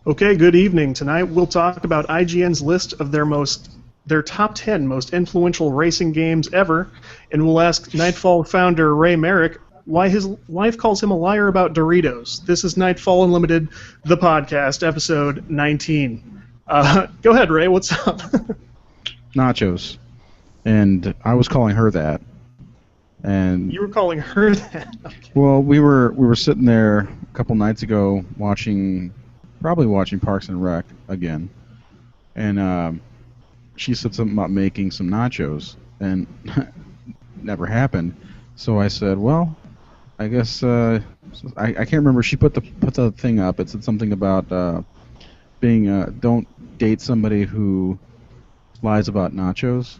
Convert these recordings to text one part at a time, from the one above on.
Okay, good evening. Tonight we'll talk about IGN's list of their top 10 most influential racing games ever, and we'll ask Nightfall founder Ray Merrick why his wife calls him a liar about Doritos. This is Nightfall Unlimited, the podcast, episode 19. Go ahead, Ray. What's up? Nachos, and I was calling her that. And you were calling her that? Okay. Well, we were sitting there a couple nights ago probably watching Parks and Rec again, and she said something about making some nachos, and never happened. So I said, well, I guess I can't remember. She put the thing up. It said something about don't date somebody who lies about nachos.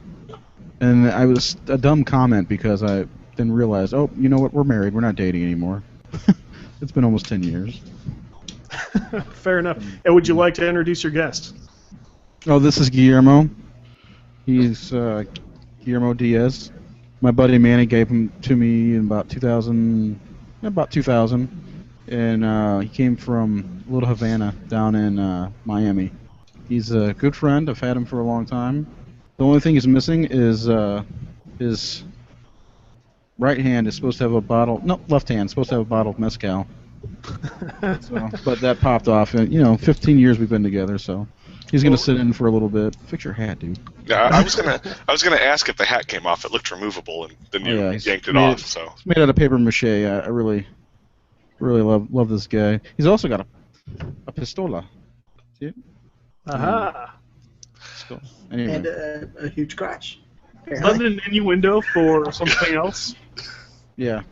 And I was a dumb comment because I then realized, oh, you know what? We're married. We're not dating anymore. It's been almost 10 years. Fair enough. And would you like to introduce your guest? Oh, this is Guillermo. He's Guillermo Diaz. My buddy Manny gave him to me in about 2000, and he came from Little Havana down in Miami. He's a good friend. I've had him for a long time. The only thing he's missing is his right hand is supposed to have a bottle. No, left hand is supposed to have a bottle of mezcal. But that popped off. And 15 years we've been together, so he's gonna sit in for a little bit. Fix your hat, dude. Yeah, I was gonna ask if the hat came off. It looked removable, and then you yanked it off. So it's made out of paper mache. I really love this guy. He's also got a pistola. See it? Aha. Anyway. And a huge crotch. Is that an innuendo for something else? Yeah.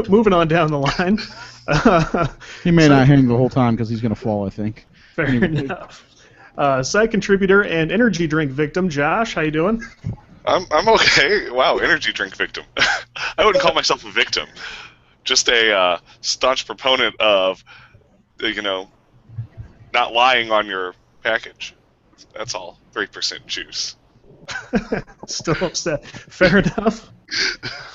Moving on down the line. He may not hang the whole time because he's going to fall, I think. Fair enough. Side contributor and energy drink victim, Josh, how you doing? I'm okay. Wow, energy drink victim. I wouldn't call myself a victim. Just a staunch proponent of, not lying on your package. That's all. 3% juice. Still upset. Fair enough.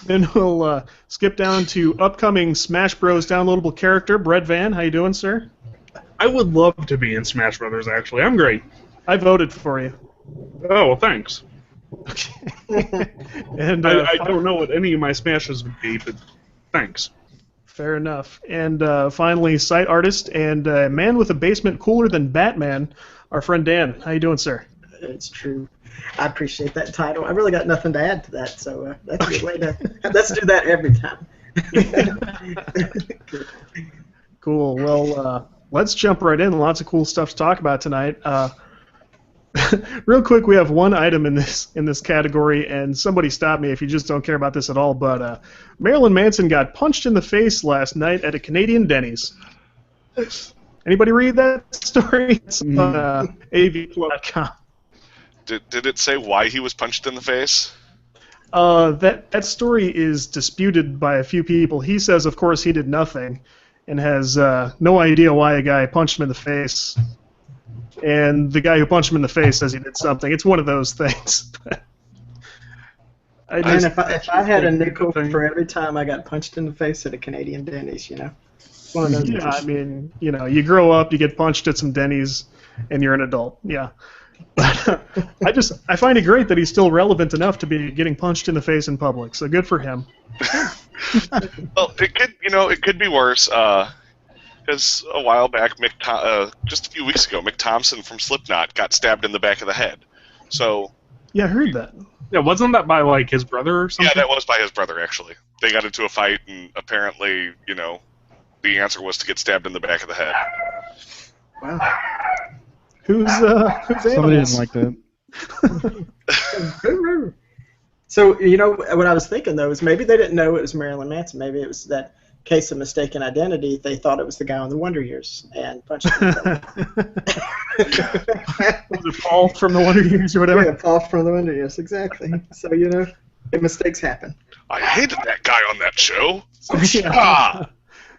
Then we'll skip down to upcoming Smash Bros. Downloadable character, Brett Van. How you doing, sir? I would love to be in Smash Brothers, actually. I'm great. I voted for you. Oh, well, thanks. Okay. And I don't know what any of my Smashes would be, but thanks. Fair enough. And finally, site artist and man with a basement cooler than Batman, our friend Dan. How you doing, sir? It's true. I appreciate that title. I really got nothing to add to that, so that's a good way to... Let's do that every time. Cool. Well, let's jump right in. Lots of cool stuff to talk about tonight. Real quick, we have one item in this category, and somebody stop me if you just don't care about this at all, but Marilyn Manson got punched in the face last night at a Canadian Denny's. Anybody read that story? It's on AV.com. Did it say why he was punched in the face? That story is disputed by a few people. He says, of course, he did nothing, and has no idea why a guy punched him in the face. And the guy who punched him in the face says he did something. It's one of those things. If I had a nickel for every time I got punched in the face at a Canadian Denny's, one of those. Yeah, I mean, you grow up, you get punched at some Denny's, and you're an adult. Yeah. But I find it great that he's still relevant enough to be getting punched in the face in public. So good for him. Well, it could be worse. Because a while back, just a few weeks ago, Mick Thompson from Slipknot got stabbed in the back of the head. So. Yeah, I heard that. Yeah, wasn't that by his brother or something? Yeah, that was by his brother actually. They got into a fight, and apparently, the answer was to get stabbed in the back of the head. Wow. Who's Somebody didn't like that. So, what I was thinking, though, is maybe they didn't know it was Marilyn Manson. Maybe it was that case of mistaken identity. They thought it was the guy on the Wonder Years and punched him. Was it Paul from the Wonder Years or whatever? Yeah, Paul from the Wonder Years, exactly. So, mistakes happen. I hated that guy on that show. Yeah.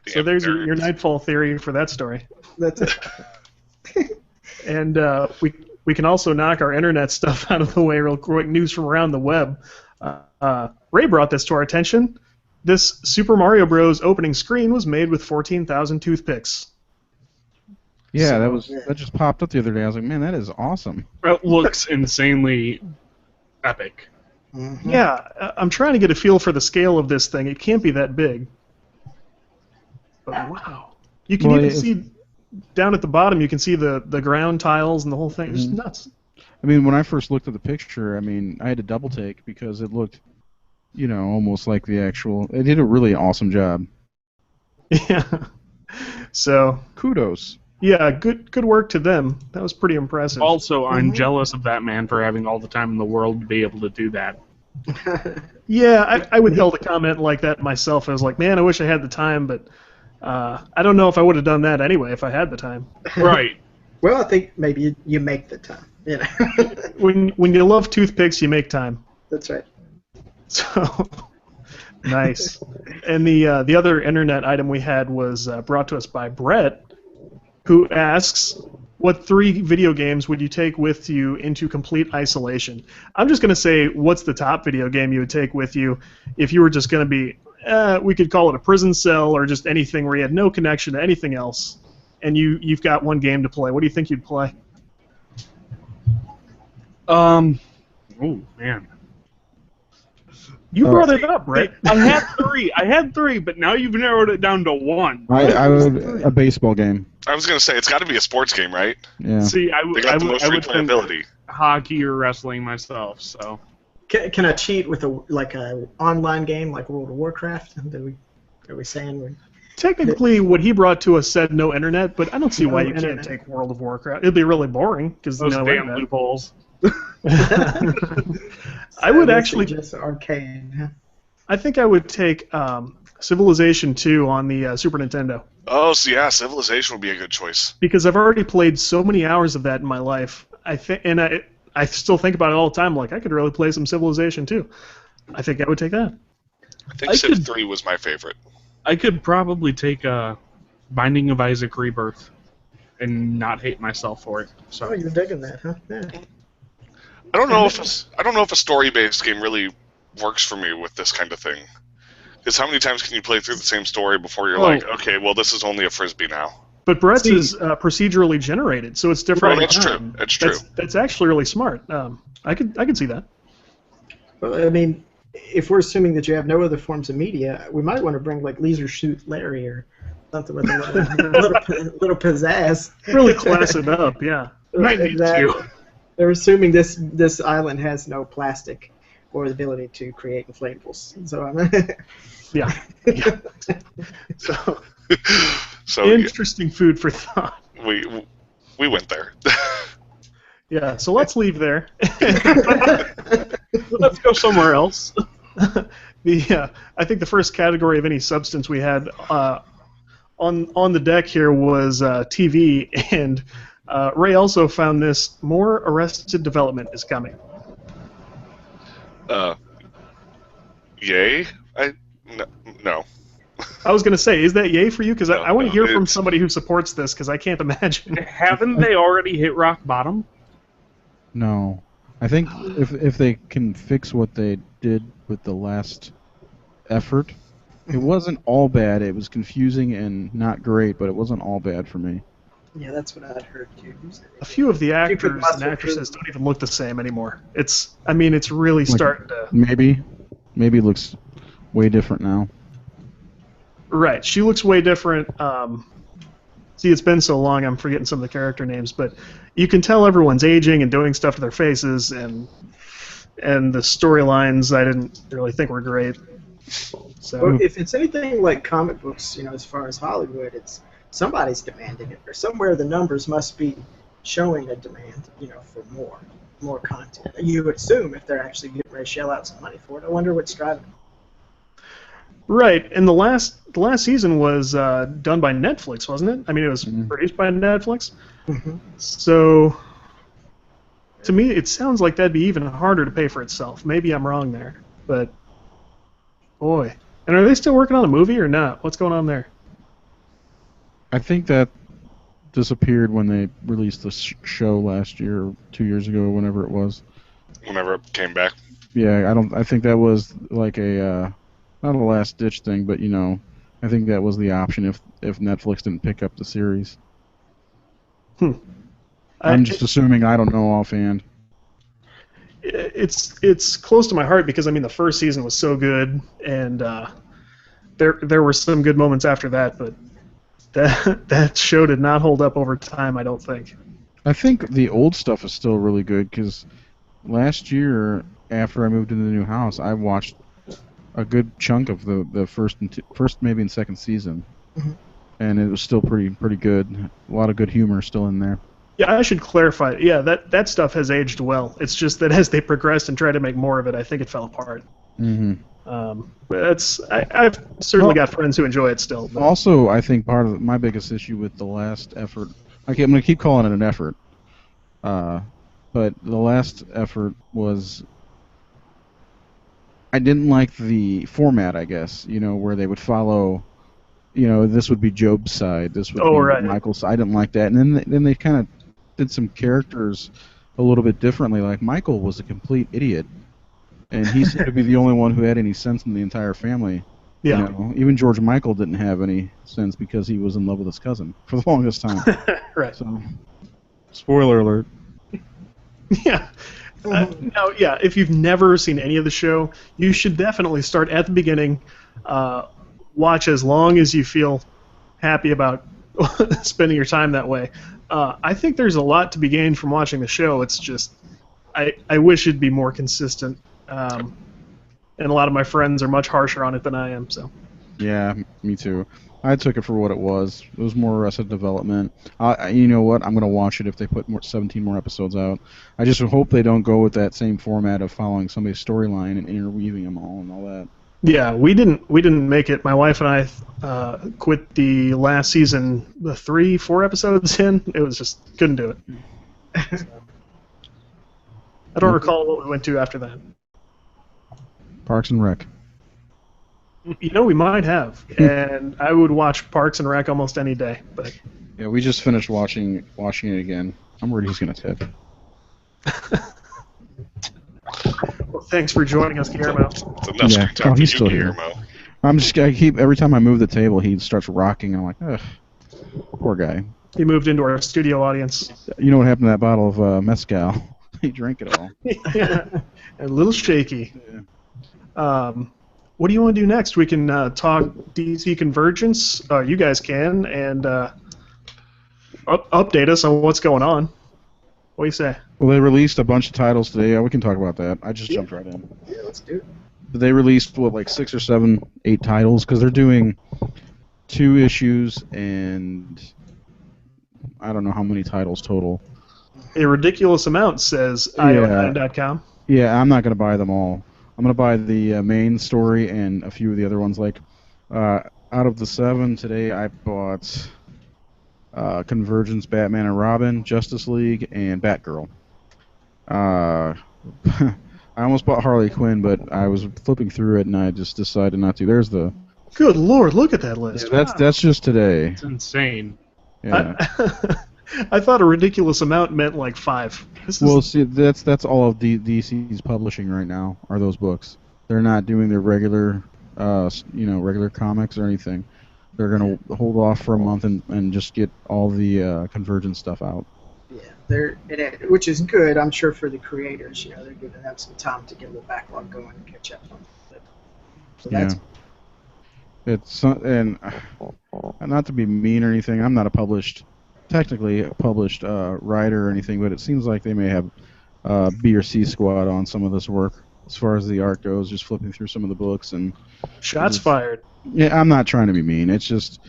So there's your Nightfall theory for that story. That's it. And we can also knock our internet stuff out of the way real quick. News from around the web. Ray brought this to our attention. This Super Mario Bros. Opening screen was made with 14,000 toothpicks. Yeah, So, that just popped up the other day. I was like, man, that is awesome. It looks insanely epic. Mhm. Yeah, I'm trying to get a feel for the scale of this thing. It can't be that big. But wow. You can Well, even if- see down at the bottom, you can see the ground tiles and the whole thing. It's just Mhm. nuts. I mean, when I first looked at the picture, I mean, I had to double take because it looked, almost like the actual. It did a really awesome job. Yeah. So, Kudos. yeah, good work to them. That was pretty impressive. Also, I'm Mhm. jealous of that man for having all the time in the world to be able to do that. Yeah, I would held a comment like that myself. I was like, man, I wish I had the time, but I don't know if I would have done that anyway if I had the time. Right. Well, I think maybe you make the time. You know. When you love toothpicks, you make time. That's right. So nice. And the other internet item we had was brought to us by Brett, who asks, "What 3 video games would you take with you into complete isolation?" I'm just gonna say, what's the top video game you would take with you if you were just gonna be? We could call it a prison cell or just anything where you had no connection to anything else, and you've got one game to play. What do you think you'd play? Oh man. You brought it up, Brett. I had three, but now you've narrowed it down to one. I would a baseball game. I was gonna say it's got to be a sports game, right? Yeah. See, I They got the most would think replayability. hockey or wrestling myself. So Can I cheat with a online game like World of Warcraft? Are we saying Technically, what he brought to us said no internet, but I don't see why No you can't internet. take World of Warcraft. It'd be really boring because those no damn internet. loopholes. I would this is actually. just arcade? Huh? I think I would take Civilization 2 on the Super Nintendo Oh, so yeah, Civilization would be a good choice. because I've already played so many hours of that in my life. I still think about it all the time. Like I could really play some Civilization 2. I think I would take that. I think I Civ could- 3 was my favorite. I could probably take Binding of Isaac Rebirth and not hate myself for it. Oh, So you're digging that, huh? Yeah. I don't know if a story-based game really works for me with this kind of thing. Because how many times can you play through the same story before you're Well- like, okay, well, this is only a frisbee now? But Brett's See- is procedurally generated, so it's different. Well, every that's true. time. That's true. That's actually really smart. I could see that. Well, I mean, if we're assuming that you have no other forms of media, we might want to bring like Leisure Suit Larry or something with a little pizzazz. Really class it up, yeah. might need Exactly. to. They're assuming this island has no plastic or the ability to create inflatables. So Yeah. Yeah. So So interesting food for thought. we went there. Yeah. So let's leave there. Let's go somewhere else. I think the first category of any substance we had on the deck here was TV, and Ray also found this: more Arrested Development is coming. Yay? No. I was going to say, is that yay for you? Because I want to hear from it's- somebody who supports this, because I can't imagine. Haven't they already hit rock bottom? No. I think if they can fix what they did with the last effort, it wasn't all bad. It was confusing and not great, but it wasn't all bad for me. yeah, that's what I'd heard too. A few of the actors and muscle actresses through. don't even look the same anymore. It's really starting to. Maybe it looks way different now. Right, she looks way different. See, it's been so long, I'm forgetting some of the character names, but you can tell everyone's aging and doing stuff to their faces, and the storylines I didn't really think were great. So Well, if it's anything like comic books, as far as Hollywood, it's somebody's demanding it, or somewhere the numbers must be showing a demand, for more content. You would assume if they're actually getting ready to shell out some money for it. I wonder what's driving it. right, and the last season was done by Netflix, wasn't it? I mean, it was produced by Netflix. Mhm. So to me, it sounds like that'd be even harder to pay for itself. Maybe I'm wrong there, but boy. And are they still working on a movie or not? What's going on there? I think that disappeared when they released the show last year, or 2 years ago, whenever it was. Whenever it came back. Yeah, I think that was like a not a last ditch thing, but I think that was the option if Netflix didn't pick up the series. I'm just assuming. I don't know offhand. It's close to my heart because I mean the first season was so good, and there were some good moments after that, but that show did not hold up over time. I don't think. I think the old stuff is still really good because last year after I moved into the new house, I watched a good chunk of the first maybe and second season, and it was still pretty good. A lot of good humor still in there. Yeah, I should clarify. Yeah, that stuff has aged well. It's just that as they progressed and tried to make more of it, I think it fell apart. I've certainly got friends who enjoy it still. But. Also, I think part of my biggest issue with the last effort, I'm going to keep calling it an effort, but the last effort was, I didn't like the format, I guess, where they would follow, this would be Job's side, this would be Michael's side. I didn't like that. And then they kind of did some characters a little bit differently. Like Michael was a complete idiot, and he seemed to be the only one who had any sense in the entire family. Yeah. Even George Michael didn't have any sense because he was in love with his cousin for the longest time. Right. So, spoiler alert. Yeah. Now, if you've never seen any of the show, you should definitely start at the beginning, watch as long as you feel happy about spending your time that way. I think there's a lot to be gained from watching the show. It's just, I wish it'd be more consistent. And a lot of my friends are much harsher on it than I am. So. Yeah, me too. I took it for what it was. It was more Arrested Development. You know what? I'm going to watch it if they put 17 more episodes out. I just hope they don't go with that same format of following somebody's storyline and interweaving them all and all that. Yeah, we didn't make it. My wife and I quit the last season, the 3-4 episodes in. It was just couldn't do it. So, I don't recall what we went to after that. Parks and Rec. We might have, and I would watch Parks and Rec almost any day. But yeah, we just finished watching it again. I'm worried he's gonna tip. Well, thanks for joining us, Guillermo. It's enough time he's for still you, here. Guillermo. Every time I move the table, he starts rocking. I'm like, ugh, poor guy. He moved into our studio audience. You know what happened to that bottle of mezcal? He drank it all. Yeah, a little shaky. Yeah. What do you want to do next? We can talk DC Convergence. You guys can, and update us on what's going on. What do you say? Well, they released a bunch of titles today. Yeah, we can talk about that. I just jumped right in. Yeah, let's do it. They released, 6 or 7, 8 titles, because they're doing 2 issues and I don't know how many titles total. A ridiculous amount, says io9.com. Yeah, I'm not going to buy them all. I'm going to buy the main story and a few of the other ones. Like, out of the 7 today, I bought Convergence, Batman and Robin, Justice League, and Batgirl. I almost bought Harley Quinn, but I was flipping through it and I just decided not to. There's the... Good Lord, look at that list. Yeah, that's just today. It's insane. Yeah. I thought a ridiculous amount meant like 5. See, that's all of DC's publishing right now are those books. They're not doing their regular, regular comics or anything. They're gonna hold off for a month and just get all the Convergence stuff out. Yeah, which is good, I'm sure, for the creators. They're giving them some time to get a little backlog going and catch up on it. So that's. It's and not to be mean or anything. I'm not technically a published writer or anything, but it seems like they may have B or C squad on some of this work as far as the art goes. Just flipping through some of the books and shots fired. Yeah, I'm not trying to be mean. It's just,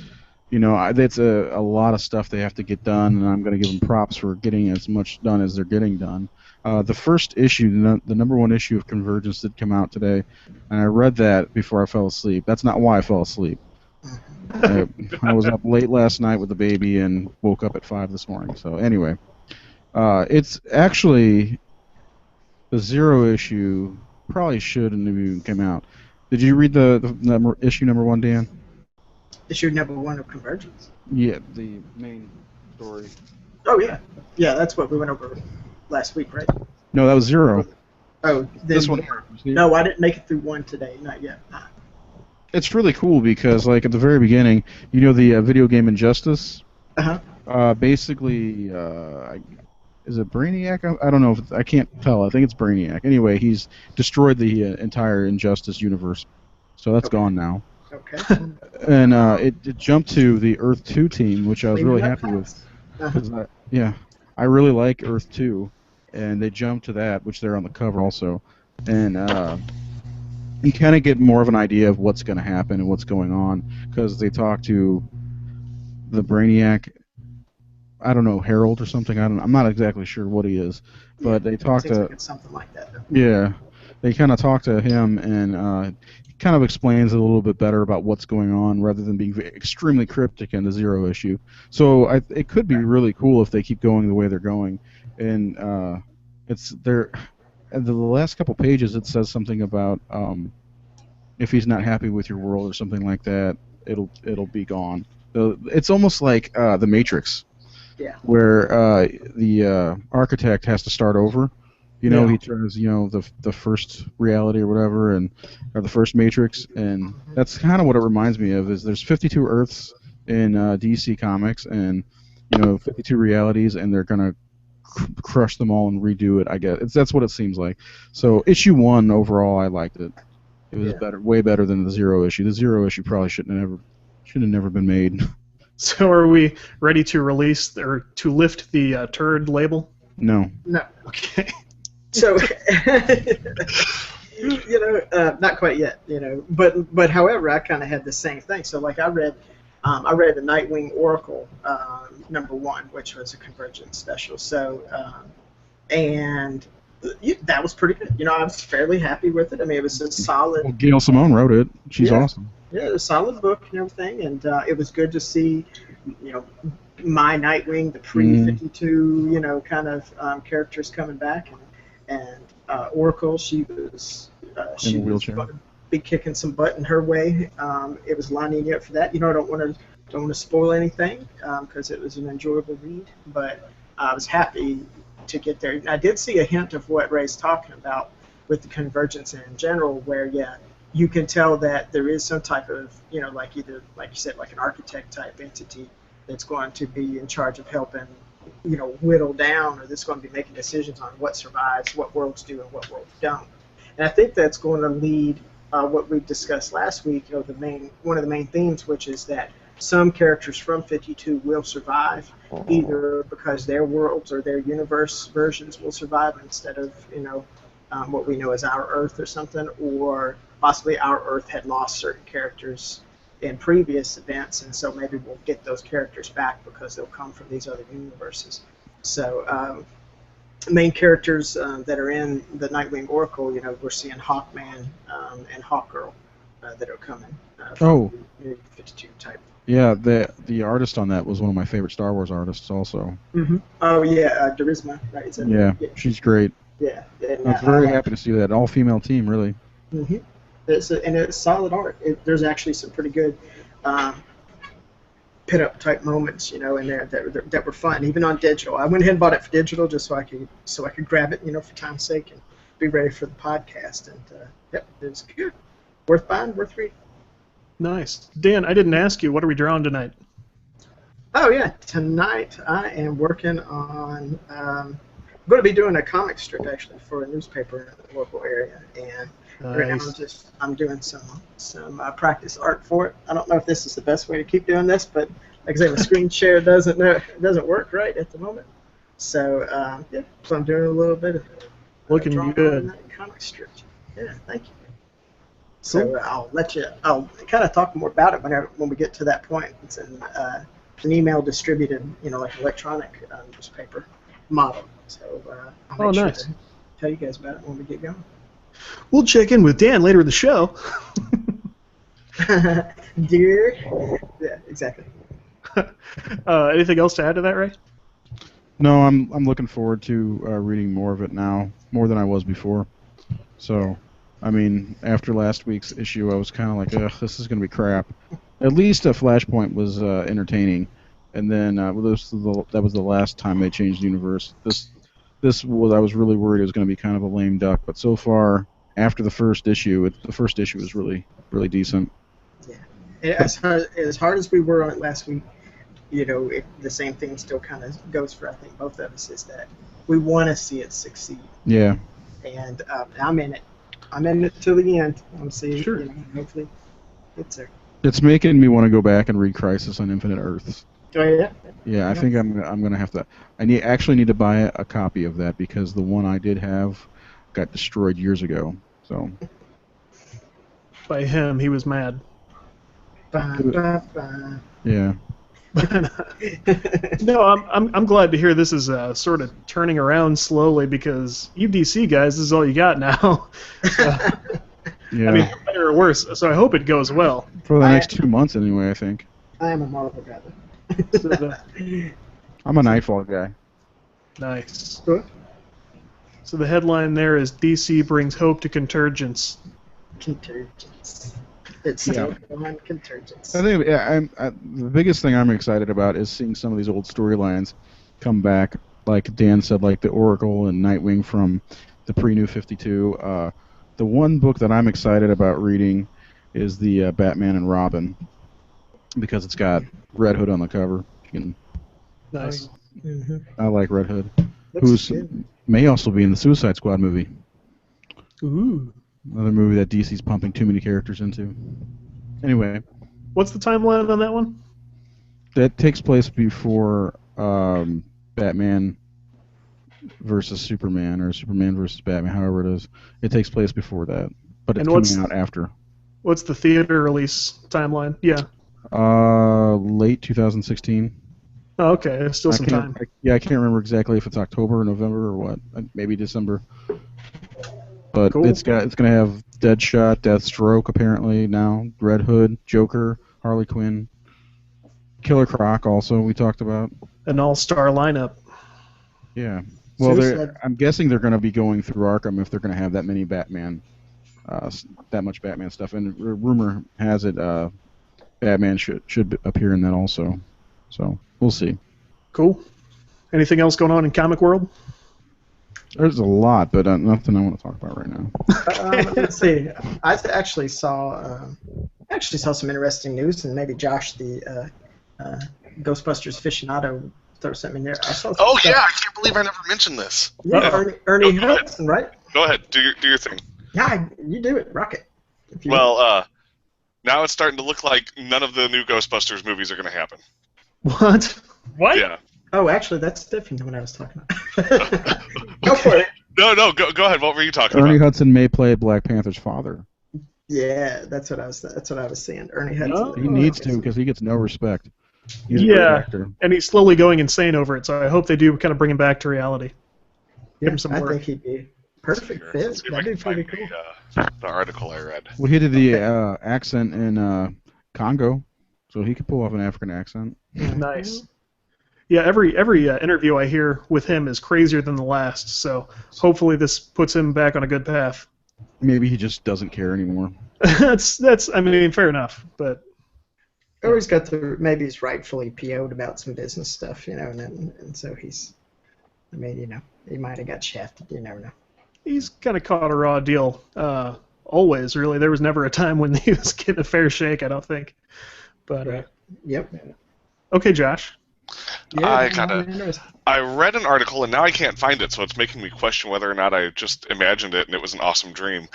it's a lot of stuff they have to get done, and I'm going to give them props for getting as much done as they're getting done. The first issue, the number 1 issue of Convergence did come out today, and I read that before I fell asleep. That's not why I fell asleep. I was up late last night with the baby and woke up at 5 this morning. So anyway, it's actually the 0 issue probably shouldn't have even come out. Did you read the issue number 1, Dan? Issue number 1 of Convergence? Yeah, the main story. Oh, yeah. Yeah, that's what we went over last week, right? No, that was 0. Oh, this one. No, I didn't make it through 1 today, not yet. It's really cool because, like, at the very beginning, the video game Injustice? Uh-huh. Basically, is it Brainiac? I don't know. If I can't tell. I think it's Brainiac. Anyway, he's destroyed the entire Injustice universe, so that's Okay. gone now. Okay. And it jumped to the Earth 2 team, which I was really Cleaning up happy with. house. Uh-huh. 'Cause I really like Earth 2, and they jumped to that, which they're on the cover also. And you kind of get more of an idea of what's going to happen and what's going on, because they talk to the Brainiac. I don't know, Harold or something. I'm not exactly sure what he is, but they talk Seems to. like it's something like that. Though. Yeah, they kind of talk to him, and he kind of explains a little bit better about what's going on, rather than being extremely cryptic in the Zero issue. So it could be really cool if they keep going the way they're going, and it's there. The last couple pages, it says something about if he's not happy with your world or something like that, it'll be gone. So it's almost like the Matrix. Yeah. Where the architect has to start over. Yeah. He tries, the first reality or whatever, or the first Matrix, and that's kind of what it reminds me of. Is there's 52 Earths in DC Comics, and 52 realities, and they're gonna crush them all and redo it. I guess that's what it seems like. So issue 1 overall, I liked it. It was better, way better than the Zero issue. The Zero issue probably should have never been made. So are we ready to release or to lift the turd label? No. No. Okay. So, not quite yet. But however, I kind of had the same thing. So like I read the Nightwing Oracle #1, which was a Convergence special. So, and that was pretty good. I was fairly happy with it. I mean, it was a solid. Well, Gail Simone wrote it. She's awesome. Yeah, it was a solid book and everything, and it was good to see, my Nightwing, the pre-52, kind of characters coming back, and Oracle, she was going to be kicking some butt in her way. It was lining up for that. I don't want to spoil anything because it was an enjoyable read, but I was happy to get there. I did see a hint of what Ray's talking about with the Convergence in general, where you can tell that there is some type of, like either, like you said, like an architect type entity that's going to be in charge of helping, whittle down, or that's going to be making decisions on what survives, what worlds do, and what worlds don't. And I think that's going to lead what we discussed last week, one of the main themes, which is that some characters from 52 will survive, either because their worlds or their universe versions will survive instead of, what we know as our Earth or something, or possibly our Earth had lost certain characters in previous events, and so maybe we'll get those characters back because they'll come from these other universes. So main characters that are in the Nightwing Oracle, we're seeing Hawkman and Hawkgirl that are coming from the 52 type. Yeah, the artist on that was one of my favorite Star Wars artists also. Mm-hmm. Oh, yeah, Durisma, right? Yeah, she's great. Yeah. And, I'm very happy to see that. All-female team, really. Mm-hmm. It's solid art. There's actually some pretty good pit-up type moments, in there that were fun, even on digital. I went ahead and bought it for digital just so I could grab it, for time's sake, and be ready for the podcast. And it was good, worth buying, worth reading. Nice, Dan. I didn't ask you. What are we drawing tonight? Oh yeah, tonight I am working on. I'm going to be doing a comic strip actually for a newspaper in the local area, and right now I'm doing some practice art for it. I don't know if this is the best way to keep doing this, but like I say, the screen share doesn't work right at the moment. So so I'm doing a little bit of looking good on that comic strip. Yeah, thank you. So I'll kind of talk more about it when we get to that point. It's an email distributed, like an electronic newspaper model. So I'll make sure to tell you guys about it when we get going. We'll check in with Dan later in the show. Dear. Yeah, exactly. Anything else to add to that, Ray? No, I'm looking forward to reading more of it now, more than I was before. So, I mean, after last week's issue, I was kind of like, ugh, this is going to be crap. At least Flashpoint was entertaining, and then that was the last time they changed the universe. This was, I was really worried it was going to be kind of a lame duck, but so far, after the first issue, the first issue was really, really decent. Yeah. As hard as we were on it last week, the same thing still kind of goes for, I think, both of us, is that we want to see it succeed. Yeah. And I'm in it. I'm in it till the end. I'm seeing, Sure. hopefully it's there. It's making me want to go back and read Crisis on Infinite Earths. Oh, yeah? Yeah, I think I'm gonna have to. Actually need to buy a copy of that because the one I did have got destroyed years ago. So. By him, he was mad. Ba, ba, ba. Yeah. No, I'm glad to hear this is sort of turning around slowly because you DC guys, this is all you got now. Yeah. I mean, for better or worse. So I hope it goes well. For the next 2 months anyway, I think. I am a Marvel guy, though. I'm a Nightfall guy. Nice. What? So the headline there is DC brings hope to Conturgence. Conturgence. It's still on Conturgence. I think the biggest thing I'm excited about is seeing some of these old storylines come back. Like Dan said, like the Oracle and Nightwing from the pre-New 52. The one book that I'm excited about reading is the Batman and Robin because it's got Red Hood on the cover. Nice. Mm-hmm. I like Red Hood, Looks who good. may also be in the Suicide Squad movie. Ooh. Another movie that DC's pumping too many characters into. Anyway, What's the timeline on that one? that takes place before Batman versus Superman, or Superman versus Batman, however it is. It takes place before that, but it's And what's- coming out after. What's the theater release timeline? Yeah. Late 2016. Oh, okay. Still some time. I can't remember exactly if it's October or November or what. Maybe December. But Cool. it's gonna have Deadshot, Deathstroke apparently now, Red Hood, Joker, Harley Quinn, Killer Croc also we talked about. An all-star lineup. Yeah. Well, Suicide- I'm guessing they're going to be going through Arkham if they're going to have that many Batman, that much Batman stuff. And rumor has it Batman should appear in that also. So we'll see. Cool. Anything else going on in comic world? There's a lot, but nothing I want to talk about right now. Let's see. I actually saw some interesting news, and maybe Josh, the Ghostbusters aficionado, throw something in there. I saw some Oh stuff. yeah, I can't believe I never mentioned this. Yeah, Ernie Go ahead. Hudson, right? Go ahead, do your thing. Yeah, you do it. Rock it. If you- Well, now it's starting to look like none of the new Ghostbusters movies are going to happen. What? What? Yeah. Oh, actually, that's different than what I was talking about. Go for it. No, go ahead. What were you talking Ernie about? Hudson may play Black Panther's father. Yeah, that's what I was saying. Ernie Hudson. Oh. He needs to because he gets no respect. He's a great Yeah. actor. And he's slowly going insane over it, so I hope they do kind of bring him back to reality. Give him some I work. think he'd be perfect Sure. fit. Let's see if I That'd be can pretty find cool. the article I read. Well, he did the accent in Congo, so he could pull off an African accent. Nice. Yeah, every interview I hear with him is crazier than the last, so hopefully this puts him back on a good path. Maybe he just doesn't care anymore. that's I mean, fair enough, but Or he's got maybe he's rightfully PO'd about some business stuff, and so he's, he might have got shafted. You never know. he's kind of caught a raw deal. Always, really. There was never a time when he was getting a fair shake, I don't think. But Yep. okay, Josh. I no, kinda- interesting. I read an article and now I can't find it, so it's making me question whether or not I just imagined it and it was an awesome dream.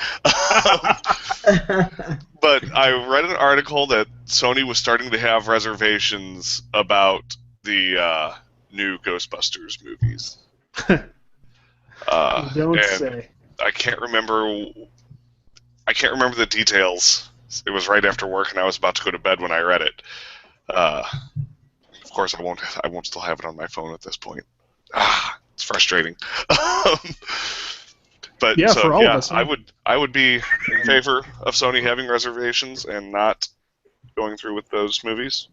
But I read an article that Sony was starting to have reservations about the new Ghostbusters movies. Don't and say. I can't remember the details. It was right after work and I was about to go to bed when I read it. Of course, I won't still have it on my phone at this point. It's frustrating. But Yeah, so for all yeah, of us, huh? I would be in favor of Sony having reservations and not going through with those movies.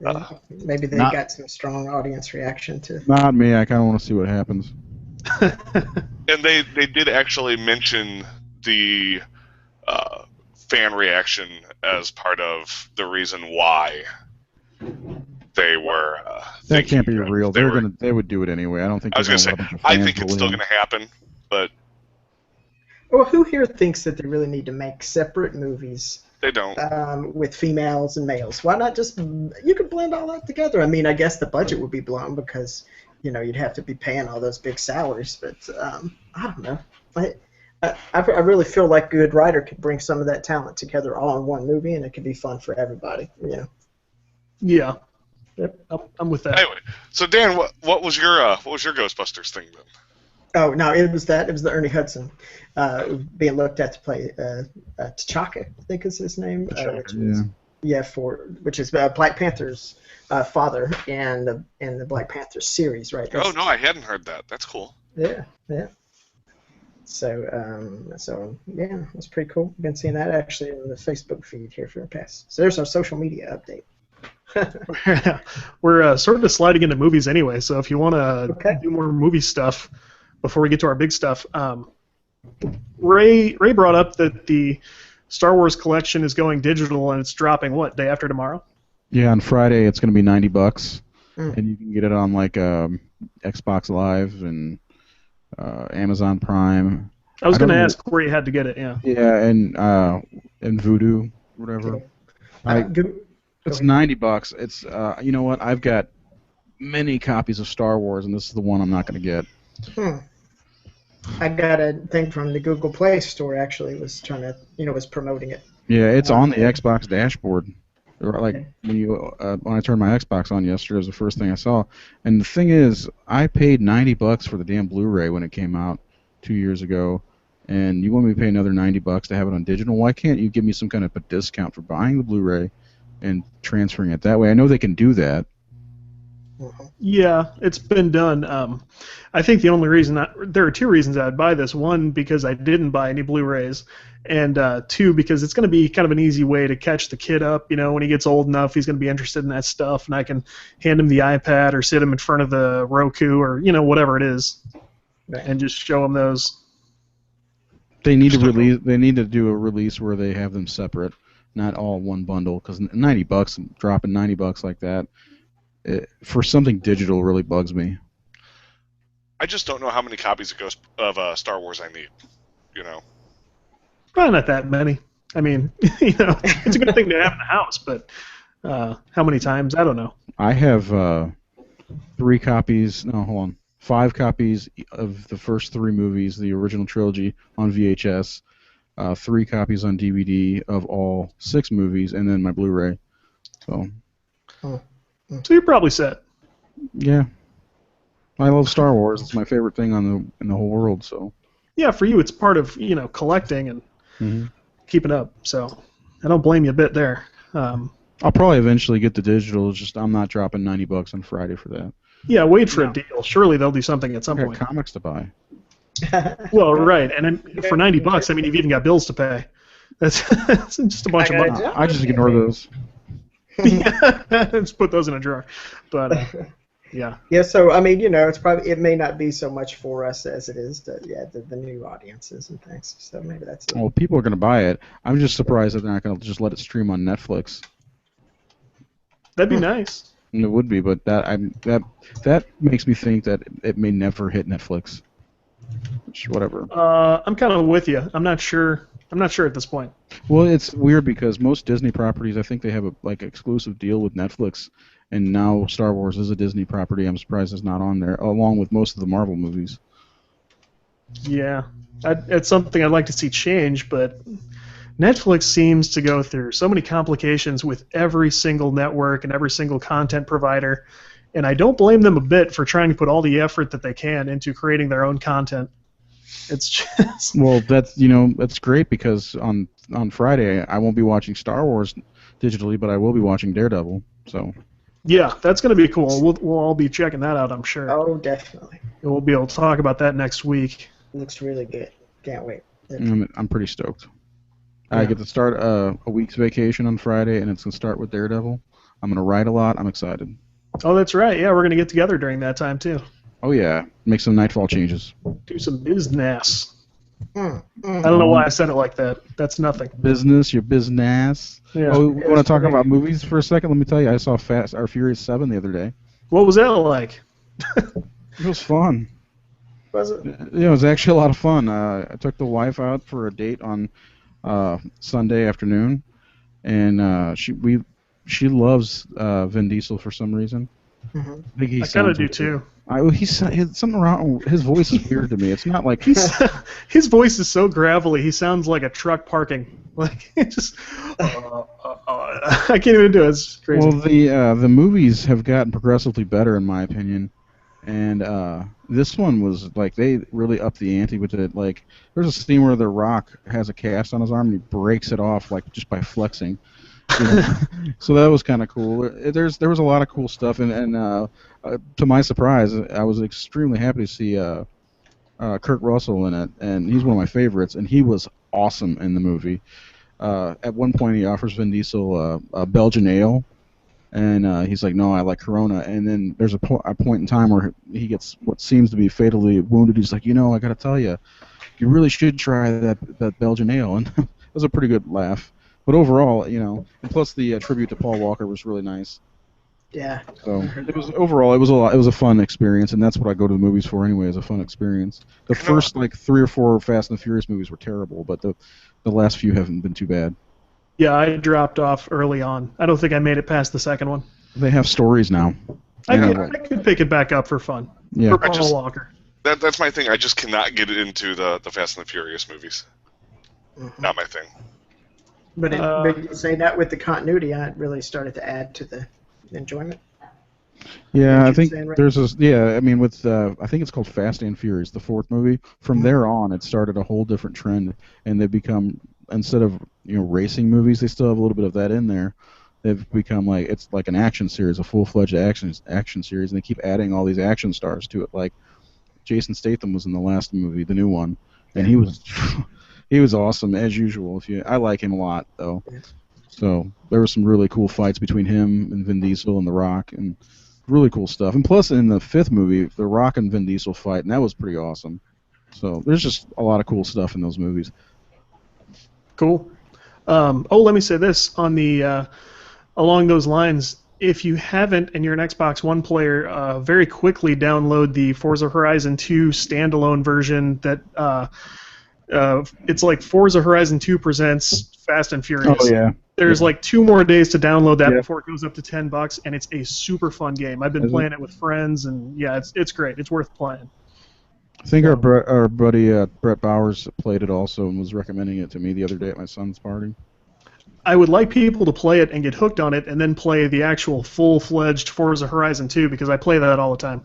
Yeah, maybe they Not- got some strong audience reaction to. Not me. I kind of want to see what happens. And they did actually mention the fan reaction as part of the reason why they were. That can't be thinking that real. they They would do it anyway. I don't think. I was they're gonna say, let a bunch of I fans think it's bully still them. going to happen, but Well, who here thinks that they really need to make separate movies They don't. with females and males. Why not just you could blend all that together? I mean, I guess the budget would be blown because you'd have to be paying all those big salaries. But I don't know. I really feel like a good writer could bring some of that talent together all in one movie, and it could be fun for everybody. Yeah. Yep, I'm with that. Anyway, so Dan, what was your Ghostbusters thing then? Oh no, it was the Ernie Hudson being looked at to play T'Chaka, I think is his name. Which is Black Panther's father in the Black Panther series, right? Oh no, I hadn't heard that. That's cool. Yeah. So yeah, it's pretty cool. Been seeing that actually in the Facebook feed here for the past. So there's our social media update. We're sort of sliding into movies anyway, so if you want to do more movie stuff before we get to our big stuff, Ray brought up that the Star Wars collection is going digital and it's dropping day after tomorrow? Yeah, on Friday it's going to be $90, and you can get it on like Xbox Live and Amazon Prime. I was going to ask where you had to get it. Yeah. Yeah, and Voodoo, whatever. It's $90. It's you know what? I've got many copies of Star Wars, and this is the one I'm not going to get. I got a thing from the Google Play Store. Actually, was trying to was promoting it. Yeah, it's on the Xbox dashboard. Like when I turned my Xbox on yesterday, it was the first thing I saw. And the thing is, I paid $90 for the damn Blu-ray when it came out 2 years ago, and you want me to pay another $90 to have it on digital? Why can't you give me some kind of a discount for buying the Blu-ray and transferring it that way? I know they can do that. Yeah, it's been done. I think the only reason there are two reasons I'd buy this. One, because I didn't buy any Blu-rays, and two, because it's going to be kind of an easy way to catch the kid up. When he gets old enough, he's going to be interested in that stuff, and I can hand him the iPad or sit him in front of the Roku or whatever it is, and just show him those. They need to release. They need to do a release where they have them separate, not all one bundle. Because $90, dropping $90 like that. For something digital really bugs me. I just don't know how many copies of Star Wars I need. Probably not that many. I mean, it's a good thing to have in the house, but how many times? I don't know. I have 3 copies. No, hold on. 5 copies of the first 3 movies, the original trilogy, on VHS. 3 copies on DVD of all 6 movies, and then my Blu-ray. So you're probably set. Yeah. I love Star Wars. It's my favorite thing in the whole world. So. Yeah, for you it's part of collecting and keeping up. So I don't blame you a bit there. I'll probably eventually get the digital. It's just I'm not dropping $90 on Friday for that. Yeah, wait for a deal. Surely they'll do something at some point. Comics to buy. Well, right, and then for $90, I mean, you've even got bills to pay. That's just a bunch of money. I just ignore those. Just put those in a drawer. But yeah. Yeah. So I mean, it may not be so much for us as it is the new audiences and things. So maybe that's. Well, people are going to buy it. I'm just surprised that they're not going to just let it stream on Netflix. That'd be nice. And it would be, but that makes me think that it may never hit Netflix. Whatever. I'm kind of with you. I'm not sure at this point. Well, it's weird because most Disney properties, I think they have a exclusive deal with Netflix, and now Star Wars is a Disney property. I'm surprised it's not on there, along with most of the Marvel movies. Yeah, it's something I'd like to see change, but Netflix seems to go through so many complications with every single network and every single content provider, and I don't blame them a bit for trying to put all the effort that they can into creating their own content. It's just well, that's great because on Friday I won't be watching Star Wars digitally, but I will be watching Daredevil. So yeah, that's going to be cool. We'll all be checking that out, I'm sure. Oh, definitely. And we'll be able to talk about that next week. It looks really good. Can't wait. I'm pretty stoked. I get to start a week's vacation on Friday, and it's going to start with Daredevil. I'm going to write a lot. I'm excited. Oh, that's right. Yeah, we're going to get together during that time, too. Oh, yeah. Make some Nightfall changes. Do some business. I don't know why I said it like that. That's nothing. Business, your business. Yeah. Oh, you want to talk about movies for a second? Let me tell you, I saw Fast or Furious 7 the other day. What was that like? It was fun. Was it? Yeah, it was actually a lot of fun. I took the wife out for a date on Sunday afternoon, and she loves Vin Diesel for some reason. Mhm. I think he I kind of sounds do like- too. he's something wrong. His voice is weird to me. It's not like His voice is so gravelly. He sounds like a truck parking. Like it just, I can't even do it. It's crazy. Well, the movies have gotten progressively better in my opinion, and this one was like they really upped the ante with it. Like there's a scene where The Rock has a cast on his arm and he breaks it off like just by flexing. You know? So that was kind of cool. There was a lot of cool stuff, and to my surprise, I was extremely happy to see Kurt Russell in it, and he's one of my favorites, and he was awesome in the movie. At one point, he offers Vin Diesel a Belgian ale, and he's like, "No, I like Corona." And then there's a point in time where he gets what seems to be fatally wounded. He's like, I got to tell you, you really should try that Belgian ale, and it was a pretty good laugh. But overall, and plus the tribute to Paul Walker was really nice. Yeah. So it was overall, it was a fun experience, and that's what I go to the movies for anyway, is a fun experience. The first like 3 or 4 Fast and the Furious movies were terrible, but the last few haven't been too bad. Yeah, I dropped off early on. I don't think I made it past the second one. They have stories now. I could pick it back up for fun. Yeah. For Paul Walker. That's my thing. I just cannot get into the Fast and the Furious movies. Mhm. Not my thing. But you say that with the continuity, it really started to add to the enjoyment. Yeah, I think saying, right? there's a I mean with I think it's called Fast and Furious, the 4th movie. From there on, it started a whole different trend, and they've become, instead of racing movies, they still have a little bit of that in there. They've become like, it's like an action series, a full-fledged action series, and they keep adding all these action stars to it. Like Jason Statham was in the last movie, the new one, and he was he was awesome as usual. I like him a lot though. So there were some really cool fights between him and Vin Diesel and The Rock, and really cool stuff. And plus, in the 5th movie, The Rock and Vin Diesel fight, and that was pretty awesome. So there's just a lot of cool stuff in those movies. Cool. Let me say this on the along those lines. If you haven't and you're an Xbox One player, very quickly download the Forza Horizon 2 standalone version. That it's like Forza Horizon 2 presents Fast and Furious. Oh yeah. There's like 2 more days to download that before it goes up to $10, and it's a super fun game. I've been playing it with friends, and yeah, it's great. It's worth playing. I think our buddy Brett Bowers played it also and was recommending it to me the other day at my son's party. I would like people to play it and get hooked on it, and then play the actual full-fledged Forza Horizon 2, because I play that all the time.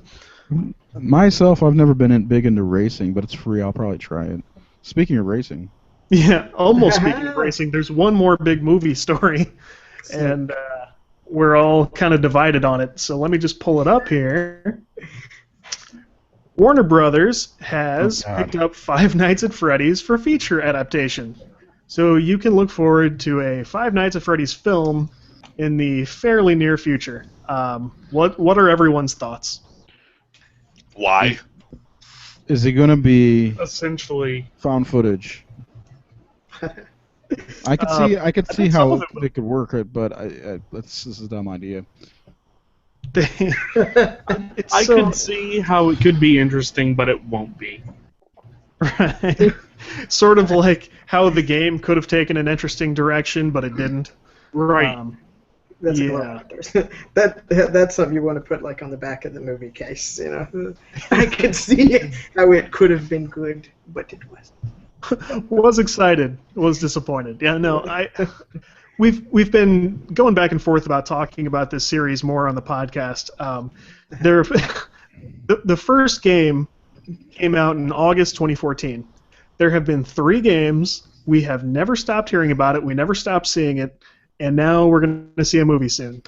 Myself, I've never been big into racing, but it's free. I'll probably try it. Speaking of racing. Yeah, almost speaking of racing, there's one more big movie story, and we're all kind of divided on it. So let me just pull it up here. Warner Brothers has picked up Five Nights at Freddy's for feature adaptation. So you can look forward to a Five Nights at Freddy's film in the fairly near future. What are everyone's thoughts? Why? Is it going to be Essentially, found footage? I could see how it could work, but this is a dumb idea. I could see how it could be interesting, but it won't be. Right. Sort of like how the game could have taken an interesting direction, but it didn't. Right. That's Yeah. that's something you want to put like on the back of the movie case. I could see how it could have been good, but it wasn't. Was excited, was disappointed. Yeah, no, we've been going back and forth about talking about this series more on the podcast. The first game came out in August 2014. There have been 3 games. We have never stopped hearing about it. We never stopped seeing it, and now we're going to see a movie soon.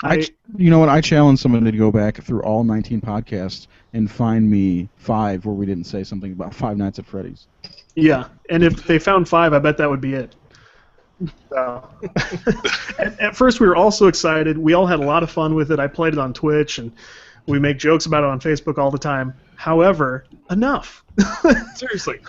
You know what? I challenge somebody to go back through all 19 podcasts and find me 5 where we didn't say something about Five Nights at Freddy's. Yeah, and if they found 5, I bet that would be it. At first, we were all so excited. We all had a lot of fun with it. I played it on Twitch, and we make jokes about it on Facebook all the time. However, enough. Seriously.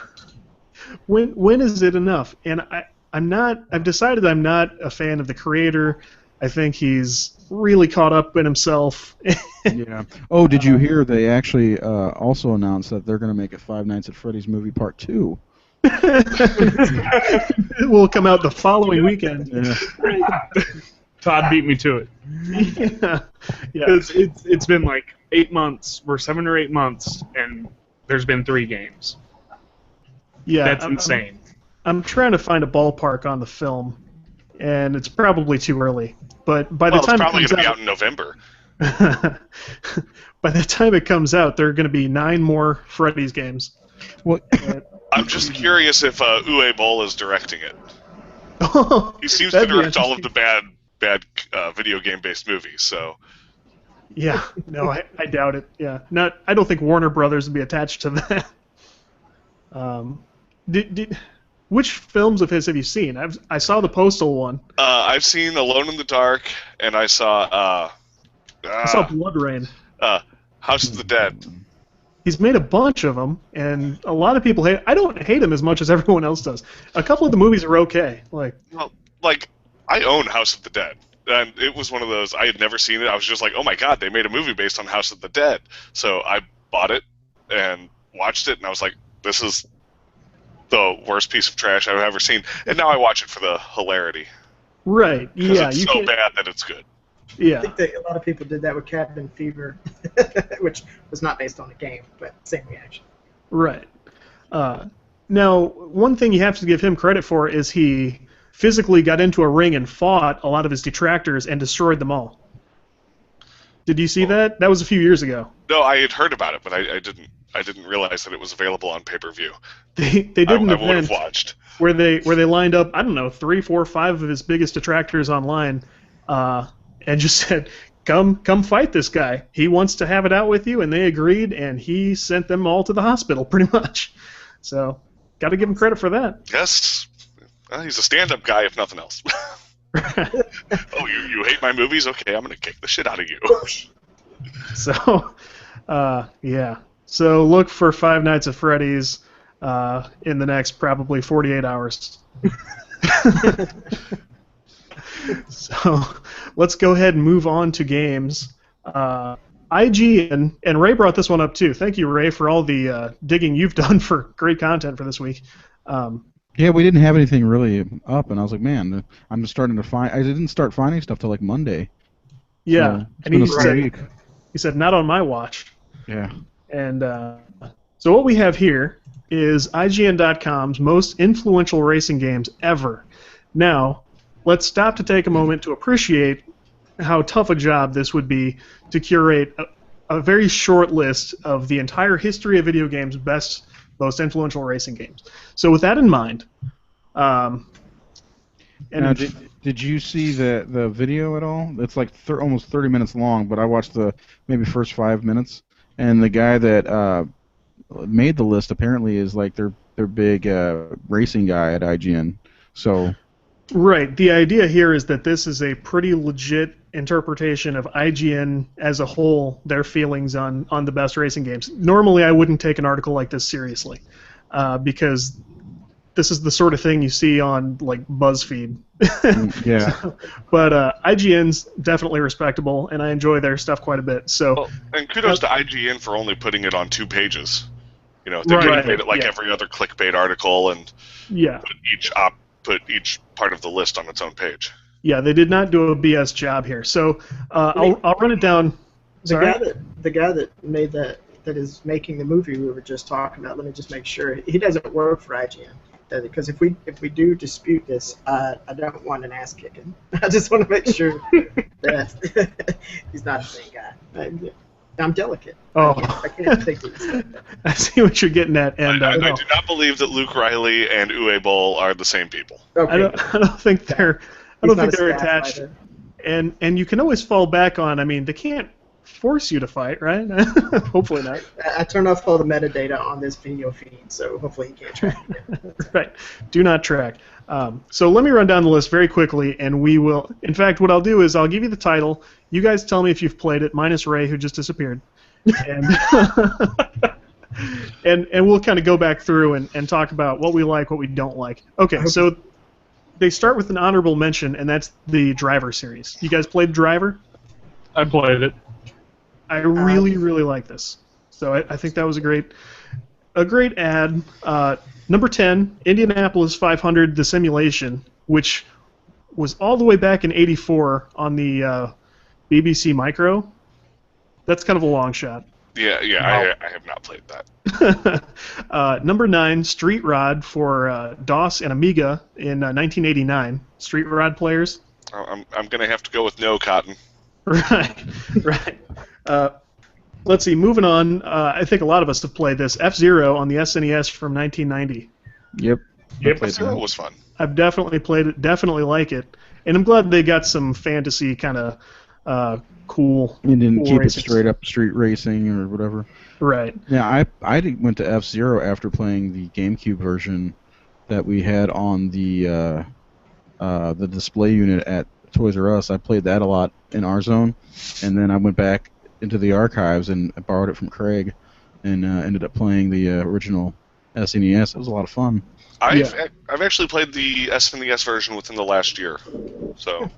When is it enough? And I've decided I'm not a fan of the creator. I think he's really caught up in himself. Yeah. Oh, did you hear they actually also announced that they're going to make a Five Nights at Freddy's movie Part 2? It will come out the following weekend. Todd beat me to it. Yeah. It's been like 8 months, or 7 or 8 months, and there's been 3 games. Yeah, That's insane. I'm trying to find a ballpark on the film, and it's probably too early. But by the time it's probably it going comes to be out in November. by the time it comes out, there are going to be 9 more Freddy's games. Well, I'm just curious if Uwe Boll is directing it. He seems to That'd be direct all of interesting. the bad video game-based movies, so... Yeah, no, I doubt it. Yeah, I don't think Warner Brothers would be attached to that. Which films of his have you seen? I saw the Postal one. I've seen Alone in the Dark, and I saw Blood Rain. House of the Dead. He's made a bunch of them, and a lot of people hate. I don't hate him as much as everyone else does. A couple of the movies are okay. Well, I own House of the Dead, and it was one of those. I had never seen it. I was just like, oh my god, they made a movie based on House of the Dead. So I bought it and watched it, and I was like, this is the worst piece of trash I've ever seen. And now I watch it for the hilarity. Right. Because Yeah. it's so bad that it's good. Yeah. I think that a lot of people did that with Cabin Fever, which was not based on a game, but same reaction. Right. Now, one thing you have to give him credit for is he physically got into a ring and fought a lot of his detractors and destroyed them all. Did you see that? That was a few years ago. No, I had heard about it, but I didn't realize that it was available on pay-per-view. They did an I would have event watched. where they lined up, I don't know, 3, 4, 5 of his biggest detractors online, and just said, "Come fight this guy. He wants to have it out with you," and they agreed, and he sent them all to the hospital, pretty much. So, got to give him credit for that. Yes. Well, he's a stand-up guy, if nothing else. Oh, you hate my movies? Okay, I'm going to kick the shit out of you. So, yeah. So look for Five Nights at Freddy's in the next probably 48 hours. So let's go ahead and move on to games. IGN, and Ray brought this one up too. Thank you, Ray, for all the digging you've done for great content for this week. Yeah, we didn't have anything really up, and I was like, man, I'm just starting to find. I didn't start finding stuff till like Monday. Yeah, so and he week. said, not on my watch. Yeah. And so what we have here is IGN.com's most influential racing games ever. Now, let's stop to take a moment to appreciate how tough a job this would be to curate a very short list of the entire history of video games' best, most influential racing games. So with that in mind, Now, did you see the video at all? It's like almost 30 minutes long, but I watched the maybe first 5 minutes, and the guy that made the list apparently is like their big racing guy at IGN. So. Right. The idea here is that this is a pretty legit interpretation of IGN as a whole, their feelings on the best racing games. Normally, I wouldn't take an article like this seriously, because this is the sort of thing you see on like BuzzFeed. Yeah. But IGN's definitely respectable, and I enjoy their stuff quite a bit. So. Well, and kudos to IGN for only putting it on 2 pages. You know, they could have made it like every other clickbait article and put each part of the list on its own page. Yeah, they did not do a BS job here. So I'll run it down. The guy that made that is making the movie we were just talking about. Let me just make sure he doesn't work for IGN, because if we do dispute this, I don't want an ass kicking. I just want to make sure that he's not the same guy. I'm delicate. Oh, I can't take this. I see what you're getting at, and I do not believe that Luke Riley and Uwe Boll are the same people. Okay. I don't think they're attached. Fighter. And you can always fall back on. I mean, they can't force you to fight, right? Hopefully not. I turned off all the metadata on this video feed, so hopefully you can't track it. Right. Do not track. So let me run down the list very quickly, and we will. In fact, what I'll do is I'll give you the title. You guys tell me if you've played it, minus Ray, who just disappeared. And and we'll kind of go back through and talk about what we like, what we don't like. Okay, so they start with an honorable mention, and that's the Driver series. You guys played Driver? I played it. I really like this. So I think that was a a great ad. Number 10, Indianapolis 500, The Simulation, which was all the way back in '84 on the BBC Micro. That's kind of a long shot. Yeah, Wow. I have not played that. Number 9, Street Rod for DOS and Amiga in 1989. Street Rod players. I'm going to have to go with no, Cotton. Right, right. Let's see, moving on. I think a lot of us have played this. F-Zero on the SNES from 1990. Yep. Yep. F-Zero was fun. I've definitely played it, definitely like it. And I'm glad they got some fantasy kind of cool. You didn't cool keep racing. it straight up street racing or whatever. Right. Yeah, I went to F-Zero after playing the GameCube version that we had on the display unit at Toys R Us. I played that a lot in our zone, and then I went back into the archives and borrowed it from Craig, and ended up playing the original SNES. It was a lot of fun. I've actually played the SNES version within the last year, so.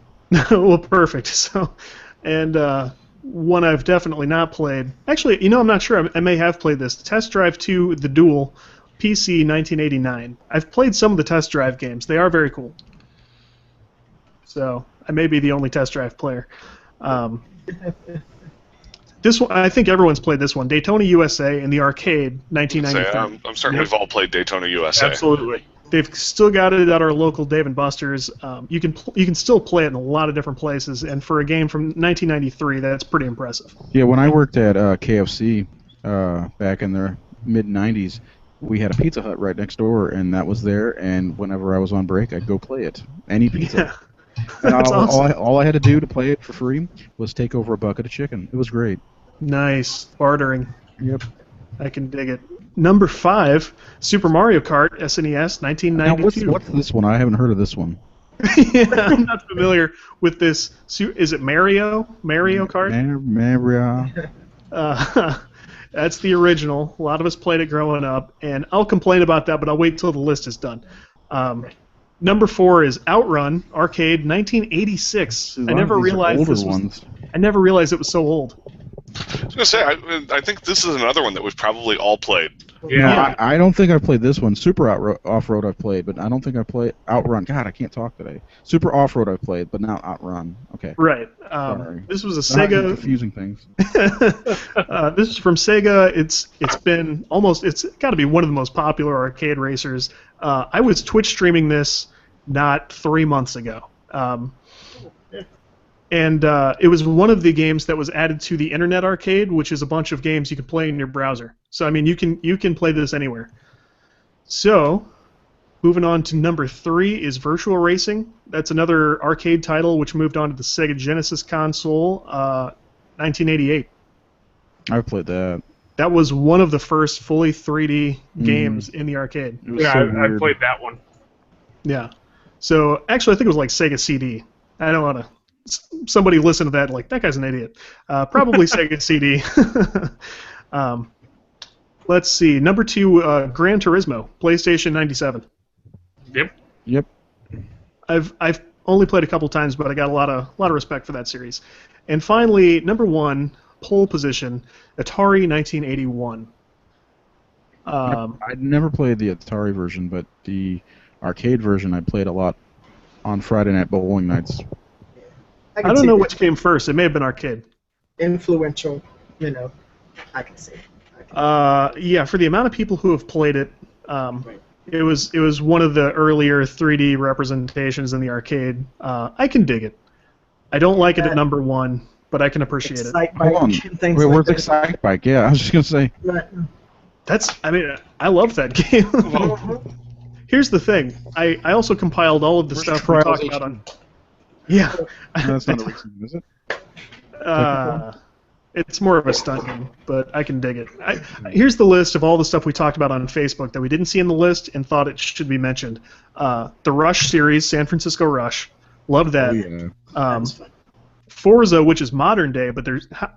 Well, perfect. So, and one I've definitely not played. Actually, I'm not sure. I may have played this. Test Drive 2, The Duel, PC 1989. I've played some of the Test Drive games. They are very cool. So, I may be the only Test Drive player. This one, I think everyone's played this one. Daytona USA in the arcade, 1993. I'm certain we've all played Daytona USA. Absolutely. They've still got it at our local Dave & Buster's. You can still play it in a lot of different places, and for a game from 1993, that's pretty impressive. Yeah, when I worked at KFC back in the mid-'90s, we had a Pizza Hut right next door, and that was there, and whenever I was on break, I'd go play it. Any pizza. Yeah. And That's awesome. all I had to do to play it for free was take over a bucket of chicken. It was great. Nice. Bartering. Yep. I can dig it. Number 5, Super Mario Kart, SNES, Now, 1992. what's this one? I haven't heard of this one. Yeah, I'm not familiar with this. Is it Mario? Mario Kart? Mario. That's the original. A lot of us played it growing up, and I'll complain about that, but I'll wait till the list is done. Number 4 is Outrun, arcade, 1986. I never realized older this was. ones. I never realized it was so old. I was going to say, I think this is another one that we've probably all played. Yeah. No, I don't think I've played this one. Super Off-Road I've played, but I don't think I played Outrun. God, I can't talk today. Super Off-Road I've played, but not Outrun. Okay. Right. Sorry. This was a Not Sega. confusing things. This is from Sega. It's got to be one of the most popular arcade racers. I was Twitch streaming this not 3 months ago. And it was one of the games that was added to the Internet Arcade, which is a bunch of games you can play in your browser. So I mean, you can play this anywhere. So, moving on to number 3 is Virtual Racing. That's another arcade title which moved on to the Sega Genesis console, 1988. I've played that. That was one of the first fully 3D games in the arcade. It was Yeah, so I weird. played that one. Yeah. So actually, I think it was like Sega CD. I don't want to. Somebody listen to that like that guy's an idiot. Probably Sega CD. Let's see. Number 2, Gran Turismo, PlayStation 97. Yep. I've only played a couple times, but I got a lot of respect for that series. And finally, number 1, pole position, Atari 1981. I'd never played the Atari version, but the arcade version I played a lot on Friday night bowling nights. I don't know which came first. It may have been arcade. Influential, I can see. Yeah, for the amount of people who have played it, it was one of the earlier 3D representations in the arcade. I can dig it. I don't like it at number 1, but I can appreciate it. Hold on. Things Wait, like where's the that. Excite Bike? Yeah, I was just gonna say. I love that game. Here's the thing. I also compiled all of the Where's stuff we Trials talked about on. Yeah. No, that's not a racing game, is it? It's more of a stunt game, but I can dig it. Here's the list of all the stuff we talked about on Facebook that we didn't see in the list and thought it should be mentioned. The Rush series, San Francisco Rush. Love that. Oh, yeah. That's fun. Forza, which is modern day, but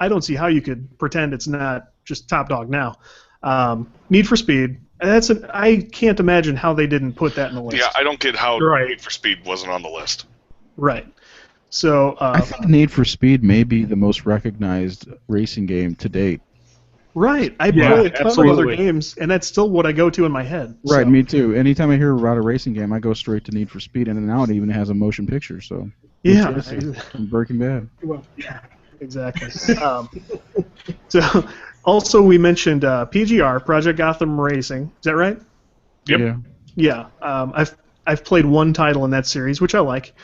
I don't see how you could pretend it's not just top dog now. Need for Speed. I can't imagine how they didn't put that in the list. Yeah, I don't get how Right. Need for Speed wasn't on the list. Right. So I think Need for Speed may be the most recognized racing game to date. Right. I Yeah, play a ton of other absolutely. games, and that's still what I go to in my head. Right, so. me too. Anytime I hear about a racing game, I go straight to Need for Speed, and now it even has a motion picture. So Yeah. Jesse from Breaking Bad. Well, yeah. Exactly. So, also we mentioned PGR, Project Gotham Racing. Is that right? Yep. Yeah. Yeah. I've played one title in that series, which I like.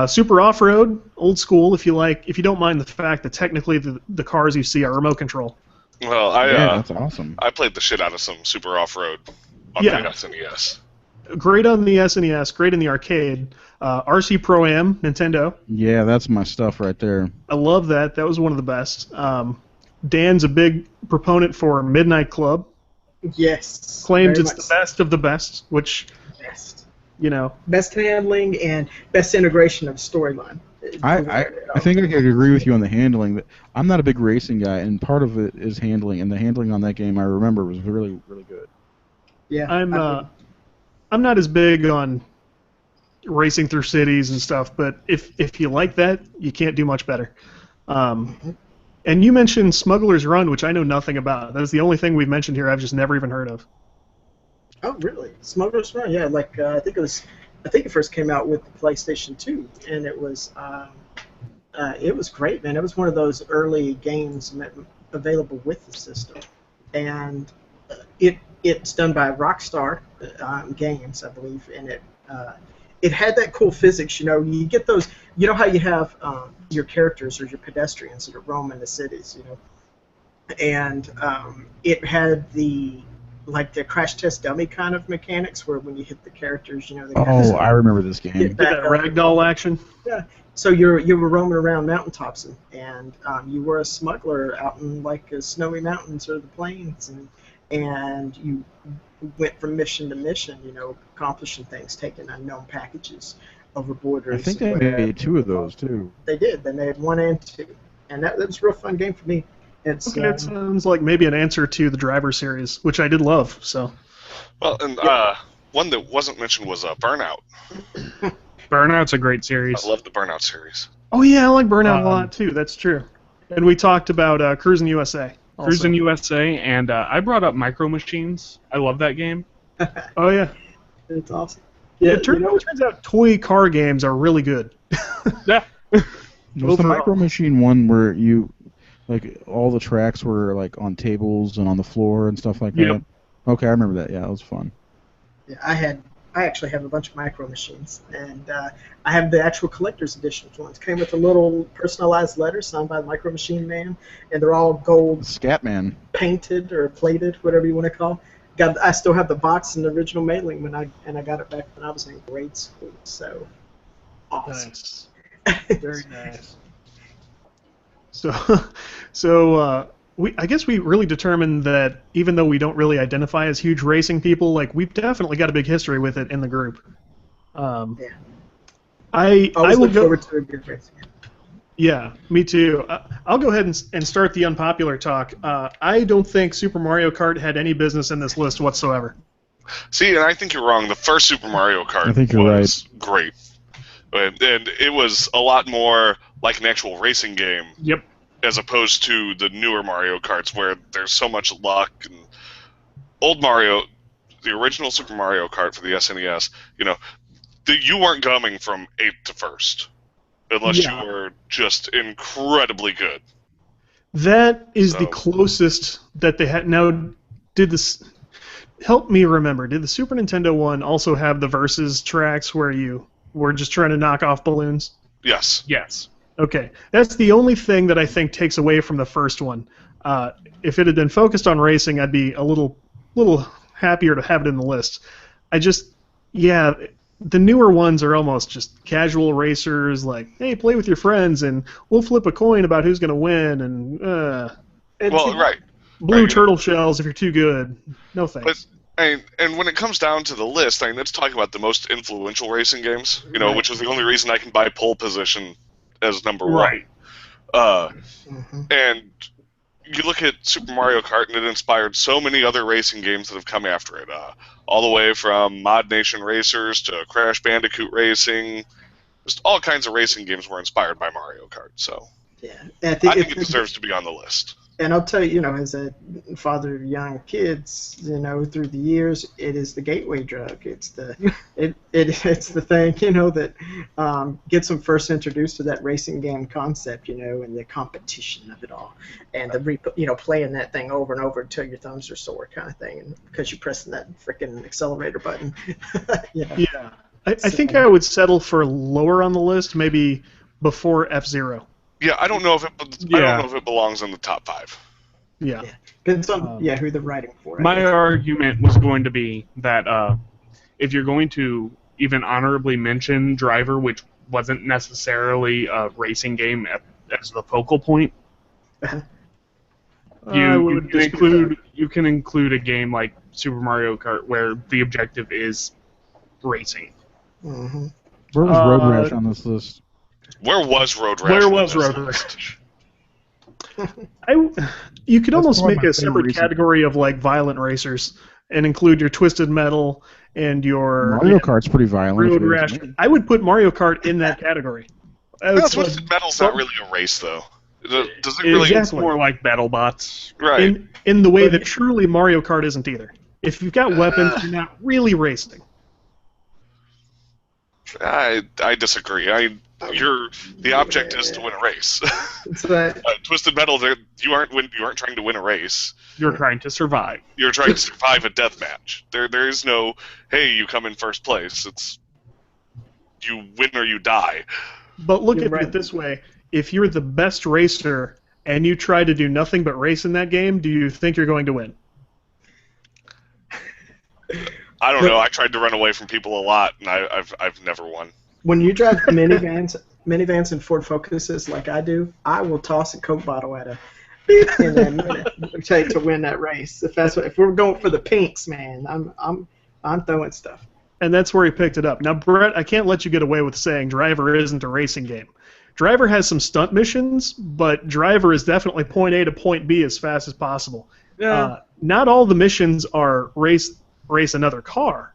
Super Off-Road, old school. If you don't mind the fact that technically the cars you see are remote control. Well, Yeah, that's awesome. I played the shit out of some Super Off-Road on Yeah. the SNES. Great on the SNES, great in the arcade. RC Pro-Am, Nintendo. Yeah, that's my stuff right there. I love that. That was one of the best. Dan's a big proponent for Midnight Club. Yes. Claims very it's much the best of the best, which, best. Best Handling and best integration of storyline. I think I could agree with you on the handling. I'm not a big racing guy, and part of it is handling, and the handling on that game I remember was really, really good. Yeah. I'm not as big on racing through cities and stuff, but if you like that, you can't do much better. And you mentioned Smuggler's Run, which I know nothing about. That is the only thing we've mentioned here I've just never even heard of. Oh, really? Smuggler's Run? Yeah, I think it first came out with the PlayStation 2, and it was great, man. It was one of those early games available with the system, and it's done by Rockstar Games, I believe, and it had that cool physics. You get those. You know how you have your characters or your pedestrians that are roaming the cities, and it had the crash test dummy kind of mechanics where when you hit the characters, they Oh, I remember this get game. back That up. ragdoll action. Yeah. So you were roaming around mountaintops, and you were a smuggler out in the snowy mountains or the plains, and you went from mission to mission, accomplishing things, taking unknown packages over borders. I think they and whatever. made 2 of those too. They did. They made 1 and 2, and that was a real fun game for me. It's Okay, that sounds like maybe an answer to the Driver series, which I did love. So. Well, and one that wasn't mentioned was Burnout. Burnout's a great series. I love the Burnout series. Oh yeah, I like Burnout a lot too. That's true. And we talked about Cruising USA. Also. Cruising USA, and I brought up Micro Machines. I love that game. Oh yeah. It's awesome. Yeah, It turns out toy car games are really good. Yeah. Was the Overall. Micro Machine one where you, all the tracks were on tables and on the floor and stuff like Yep. that? Okay, I remember that. Yeah, that was fun. Yeah, I actually have a bunch of Micro Machines, and I have the actual collector's edition ones. Came with a little personalized letter signed by the Micro Machine Man, and they're all gold Scatman. painted or plated, whatever you want to call. I still have the box and the original mailing when I got it back when I was in grade school. So awesome. Nice. Very nice. So I guess we really determined that even though we don't really identify as huge racing people, we've definitely got a big history with it in the group. Yeah. I Always will look go. forward to a good racing game. Yeah, me too. I'll go ahead and start the unpopular talk. I don't think Super Mario Kart had any business in this list whatsoever. See, and I think you're wrong. The first Super Mario Kart I think you're was great. And it was a lot more like an actual racing game Yep. as opposed to the newer Mario Karts where there's so much luck. And old Mario, the original Super Mario Kart for the SNES, you weren't coming from 8th to 1st unless you were just incredibly good. That is the closest that they had. Now, did this... Help me remember, did the Super Nintendo one also have the versus tracks where you were just trying to knock off balloons? Yes. Yes. Okay, that's the only thing that I think takes away from the first one. If it had been focused on racing, I'd be a little happier to have it in the list. The newer ones are almost just casual racers, hey, play with your friends, and we'll flip a coin about who's going to win, and Right. blue Right. turtle shells if you're too good. No thanks. And when it comes down to the list, let's talk about the most influential racing games, Right. which was the only reason I can buy pole position as number Right. one. Mm-hmm. And you look at Super Mario Kart, and it inspired so many other racing games that have come after it, all the way from Mod Nation Racers to Crash Bandicoot Racing. Just all kinds of racing games were inspired by Mario Kart. So Yeah, I think it deserves to be on the list. And I'll tell you, as a father of young kids, through the years, it is the gateway drug. It's it's the thing, that gets them first introduced to that racing game concept, and the competition of it all, and playing that thing over and over until your thumbs are sore, kind of thing, and because you're pressing that freaking accelerator button. Yeah. I think I would settle for lower on the list, maybe before F-Zero. Yeah, I don't know if it belongs in the top 5. Yeah. Depends on who they're writing for. My argument was going to be that if you're going to even honorably mention Driver, which wasn't necessarily a racing game as the focal point, you can include a game like Super Mario Kart where the objective is racing. Mm-hmm. Where was Road Rash on this list? Where was Road Rash? Where was Road Rash? You could almost probably make my a separate favorite category of like violent racers and include your Twisted Metal and your Mario Kart's pretty violent. Road Rash. I would put Mario Kart in that category. Twisted Metal's not really a race, though. Does it really? Exactly. It's more like BattleBots. Right. In the way that truly Mario Kart isn't either. If you've got weapons, you're not really racing. I disagree. The object is to win a race. Twisted Metal, you aren't trying to win a race. You're trying to survive. You're trying to survive a death match. There is no, hey, you come in first place. It's you win or you die. But look at it this way: if you're the best racer and you try to do nothing but race in that game, do you think you're going to win? I don't know. I tried to run away from people a lot, and I've never won. When you drive minivans and Ford Focuses like I do, I will toss a Coke bottle at a in that minute to win that race. If we're going for the pinks, man, I'm throwing stuff. And that's where he picked it up. Now, Brett, I can't let you get away with saying Driver isn't a racing game. Driver has some stunt missions, but Driver is definitely point A to point B as fast as possible. Yeah. Not all the missions are race another car,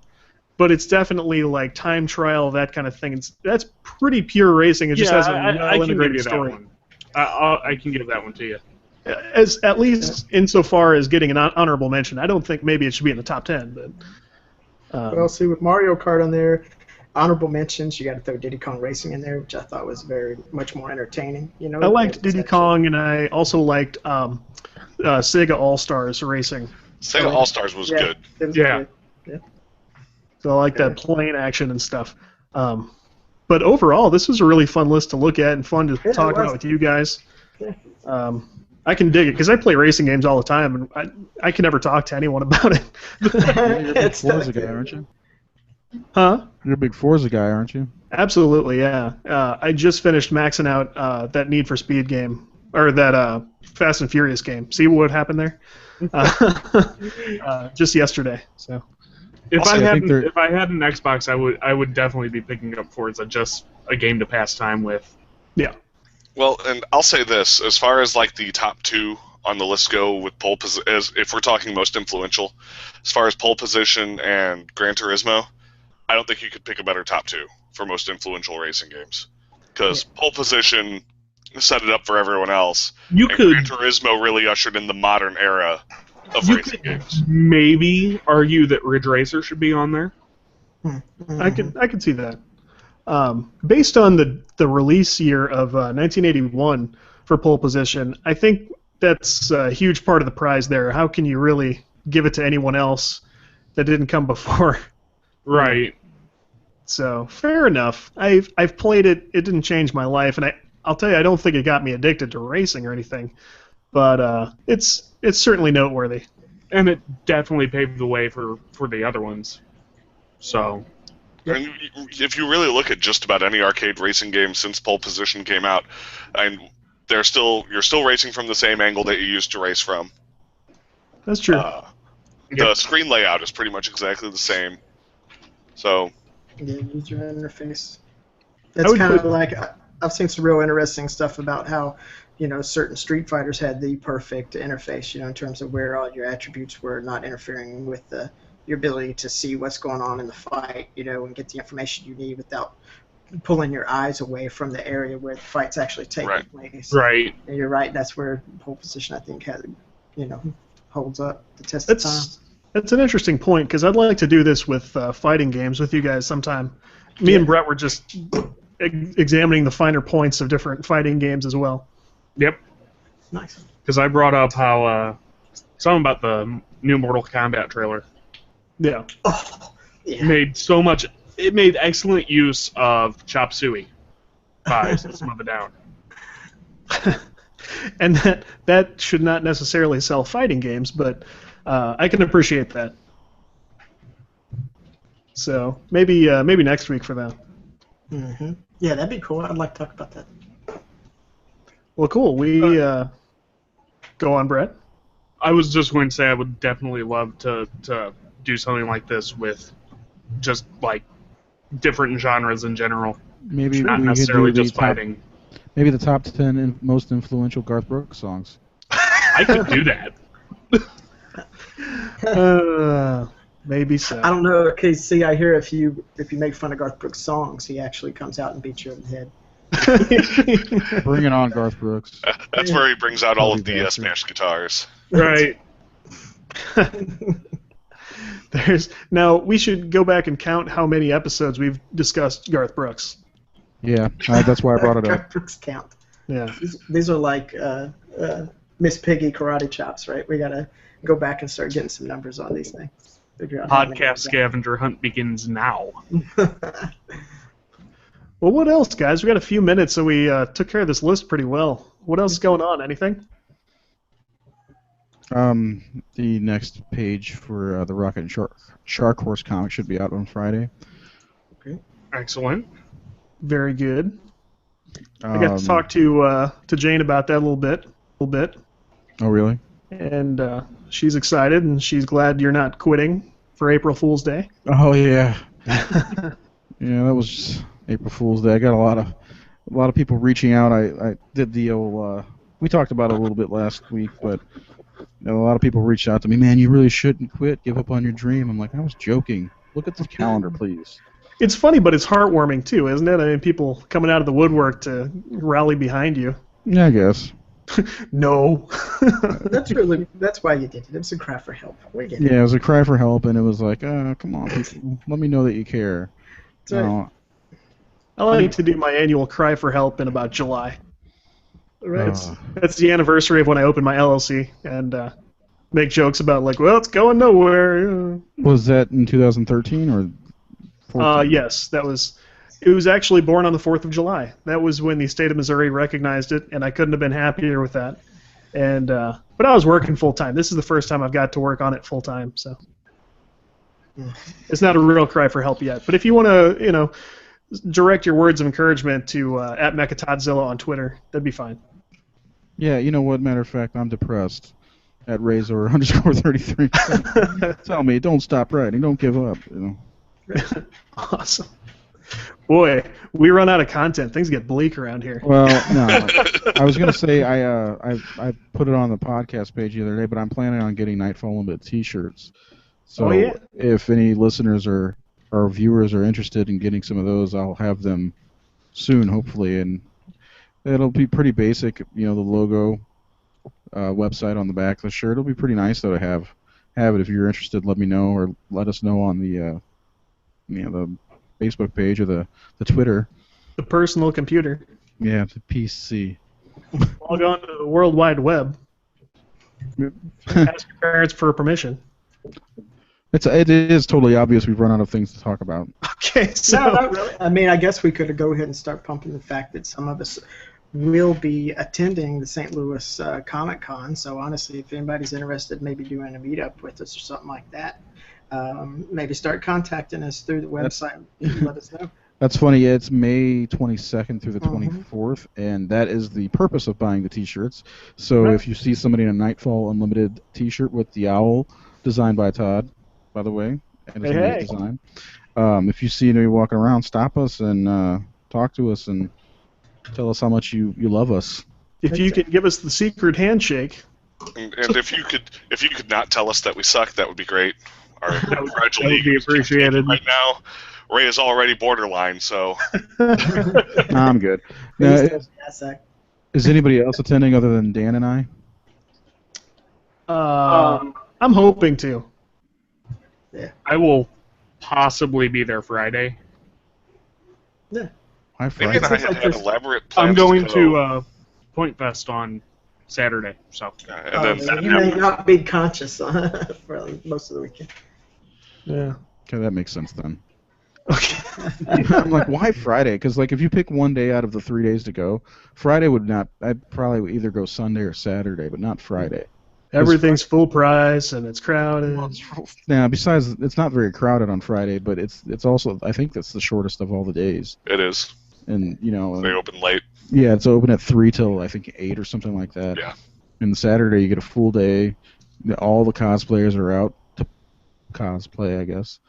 but it's definitely like time trial, that kind of thing. That's pretty pure racing. It just has a well-integrated story. I can give that one to you. As at least insofar as getting an honorable mention. I don't think maybe it should be in the top 10, but. Well, see, with Mario Kart on there, honorable mentions, you got to throw Diddy Kong Racing in there, which I thought was very much more entertaining. I liked Diddy Kong, and I also liked Sega All Stars Racing. Sega All Stars was good. Good. So I like that plane action and stuff. But overall, this was a really fun list to look at and fun to talk about with you guys. Yeah. I can dig it because I play racing games all the time, and I can never talk to anyone about it. You're a big Forza guy, aren't you? Huh? You're a big Forza guy, aren't you? Absolutely, yeah. I just finished maxing out that Need for Speed game, or that Fast and Furious game. See what happened there? Just yesterday. So. If I had an Xbox, I would definitely be picking up Forza, just a game to pass time with. Yeah. Well, and I'll say this, as far as like the top 2 on the list go with pole position, if we're talking most influential, as far as pole position and Gran Turismo, I don't think you could pick a better top 2 for most influential racing games, because pole position set it up for everyone else. Gran Turismo really ushered in the modern era of racing games. Maybe argue that Ridge Racer should be on there. I could see that. Based on the release year of 1981 for pole position, I think that's a huge part of the prize there. How can you really give it to anyone else that didn't come before? Right. So fair enough. I've played it. It didn't change my life, and I'll tell you, I don't think it got me addicted to racing or anything. But it's certainly noteworthy. And it definitely paved the way for the other ones. So. And if you really look at just about any arcade racing game since pole position came out, and you're still racing from the same angle that you used to race from. That's true. The screen layout is pretty much exactly the same. So. Yeah, user interface. That's kind of like I've seen some real interesting stuff about how certain Street Fighters had the perfect interface. In terms of where all your attributes were not interfering with your ability to see what's going on in the fight, and get the information you need without pulling your eyes away from the area where the fight's actually taking place. Right. And you're right. That's where pole position, I think, holds up the test of time. That's an interesting point, because I'd like to do this with fighting games with you guys sometime. Me and Brett were just examining the finer points of different fighting games as well. Yep. Nice. Because I brought up how something about the new Mortal Kombat trailer. Yeah. Oh, yeah. It made excellent use of Chop Suey by System of a Down. And that should not necessarily sell fighting games, but I can appreciate that. So maybe next week for that. Mm-hmm. Yeah, that'd be cool. I'd like to talk about that. Well, cool. We go on, Brett. I was just going to say I would definitely love to do something like this with just like different genres in general. Maybe not we necessarily could do just fighting. Maybe the top 10 most influential Garth Brooks songs. I could do that. Maybe so. I don't know. Okay, see, I hear if you make fun of Garth Brooks songs, he actually comes out and beats you in the head. Bring it on, Garth Brooks. That's where he brings out all of Holy the bastard. smashed guitars. Right. Now we should go back and count how many episodes we've discussed Garth Brooks. Yeah, that's why I brought it up. Garth Brooks count. Yeah. These are like Miss Piggy karate chops, right? We gotta go back and start getting some numbers on these things. Figure out how many Podcast scavenger hunt begins now. Well, what else, guys? We got a few minutes, so we took care of this list pretty well. What else is going on? Anything? The next page for the Rocket and Shark Horse comic should be out on Friday. Okay. Excellent. Very good. I got to talk to Jane about that a little bit. Oh, really? And she's excited, and she's glad you're not quitting for April Fool's Day. Oh, yeah. Yeah, that was just April Fool's Day. I got a lot of people reaching out. I did the old. We talked about it a little bit last week, but a lot of people reached out to me. Man, you really shouldn't quit. Give up on your dream. I'm like, I was joking. Look at the calendar, please. It's funny, but it's heartwarming too, isn't it? I mean, people coming out of the woodwork to rally behind you. Yeah, I guess. No. That's why you did it. It was a cry for help. We get it. Yeah, it was a cry for help, and it was like, come on, people, let me know that you care. That's right. I like to do my annual cry for help in about July. Right. That's the anniversary of when I opened my LLC, and make jokes about like, well, it's going nowhere. Was that in 2013 or 14? Yes, it was actually born on the 4th of July. That was when the state of Missouri recognized it, and I couldn't have been happier with that. And but I was working full time. This is the first time I've got to work on it full time, so it's not a real cry for help yet. But if you want to, direct your words of encouragement to at Mechatodzilla on Twitter, that'd be fine. Yeah, you know what? Matter of fact, I'm depressed. At Razor_33. Tell me, don't stop writing. Don't give up. Awesome. Boy, we run out of content. Things get bleak around here. Well, no. I was gonna say I put it on the podcast page the other day, but I'm planning on getting Nightfall Limited T-shirts. So if any listeners or viewers are interested in getting some of those, I'll have them soon, hopefully, and it'll be pretty basic. The logo, website on the back of the shirt. It'll be pretty nice though to have it. If you're interested, let me know or let us know on the the Facebook page or the Twitter. The personal computer. Yeah, the PC. Log on to the World Wide Web. Ask your parents for permission. It is totally obvious we've run out of things to talk about. Okay, so No, not really. I mean, I guess we could go ahead and start pumping the fact that some of us will be attending the St. Louis Comic Con. So honestly, if anybody's interested, maybe doing a meetup with us or something like that, maybe start contacting us through the website and let us know. That's funny. It's May 22nd through the 24th, and that is the purpose of buying the T-shirts. So if you see somebody in a Nightfall Unlimited T-shirt with the owl, designed by Todd, by the way, and his nice design. If you see anybody walking around, stop us and talk to us and tell us how much you love us. If you could give us the secret handshake. And if you could not tell us that we suck, that would be great. Our fragile that would be appreciated right now. Ray is already borderline, so I'm good. Now, is anybody else attending other than Dan and I? I'm hoping to. Yeah. I will possibly be there Friday. Yeah. Why maybe Friday? I had elaborate plans I'm going to to go. Point Fest on Saturday, so And then you may not be conscious for most of the weekend. Yeah. Okay, that makes sense then. Okay. I'm like, why Friday? Because like, if you pick one day out of the 3 days to go, Friday would not. I'd probably would either go Sunday or Saturday, but not Friday. Everything's full price and it's crowded. Now, besides, it's not very crowded on Friday, but it's also, I think that's the shortest of all the days. it is. And you know, They open late. yeah, it's open at 3 till I think 8 or something like that. Yeah. And Saturday you get a full day. All the cosplayers are out to cosplay, I guess.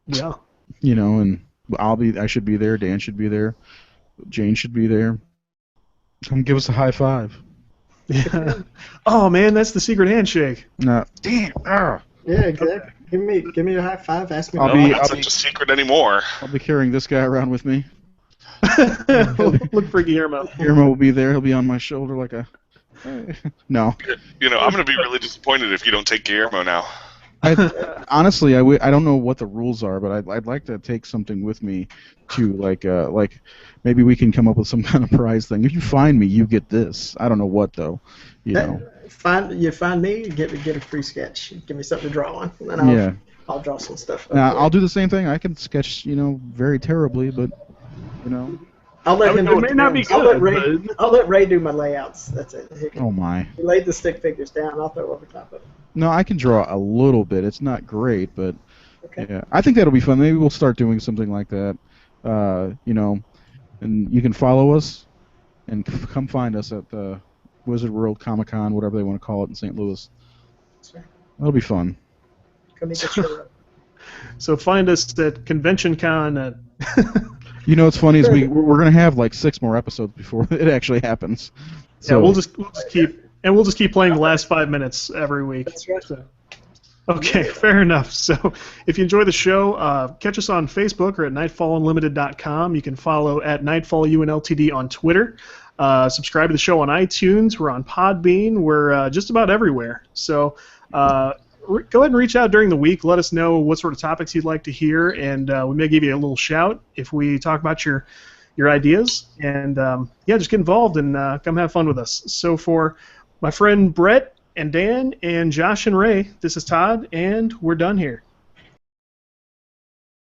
Yeah. You know, and I should be there. Dan should be there. Jane should be there. Come give us a high five. Yeah. Oh man, that's the secret handshake. No, damn. Yeah, exactly. Give me a high five. Ask me. I'll Well, be- not I'll such be- a secret anymore. I'll be carrying this guy around with me. Look for Guillermo. Guillermo will be there. He'll be on my shoulder like a. No. You know, I'm going to be really disappointed if you don't take Guillermo now. Honestly, I don't know what the rules are, but I'd like to take something with me to like maybe we can come up with some kind of prize thing. If you find me, you get this. I don't know what though. You know. Find me, get a free sketch. Give me something to draw on, and then I'll draw some stuff. I'll do the same thing. I can sketch, very terribly, but I'll let him do it may not be I'll let good, Ray. I'll let Ray do my layouts. That's it. Oh my. He laid the stick figures down. I'll throw over top of it. No, I can draw a little bit. It's not great, but Okay. yeah, I think that'll be fun. Maybe we'll start doing something like that. And you can follow us and come find us at the Wizard World Comic Con, whatever they want to call it in St. Louis. That's right. That'll be fun. Come get your So find us at Convention Con. What's funny is we're gonna have like 6 more episodes before it actually happens. So Yeah, we'll just keep playing the last 5 minutes every week. That's right. So. Okay, fair enough. So if you enjoy the show, catch us on Facebook or at nightfallunlimited.com. You can follow at nightfallunltd on Twitter. Subscribe to the show on iTunes. We're on Podbean. We're just about everywhere. So go ahead and reach out during the week. Let us know what sort of topics you'd like to hear, and we may give you a little shout if we talk about your ideas. And just get involved and come have fun with us. So for my friend Brett and Dan and Josh and Ray, this is Todd, and we're done here.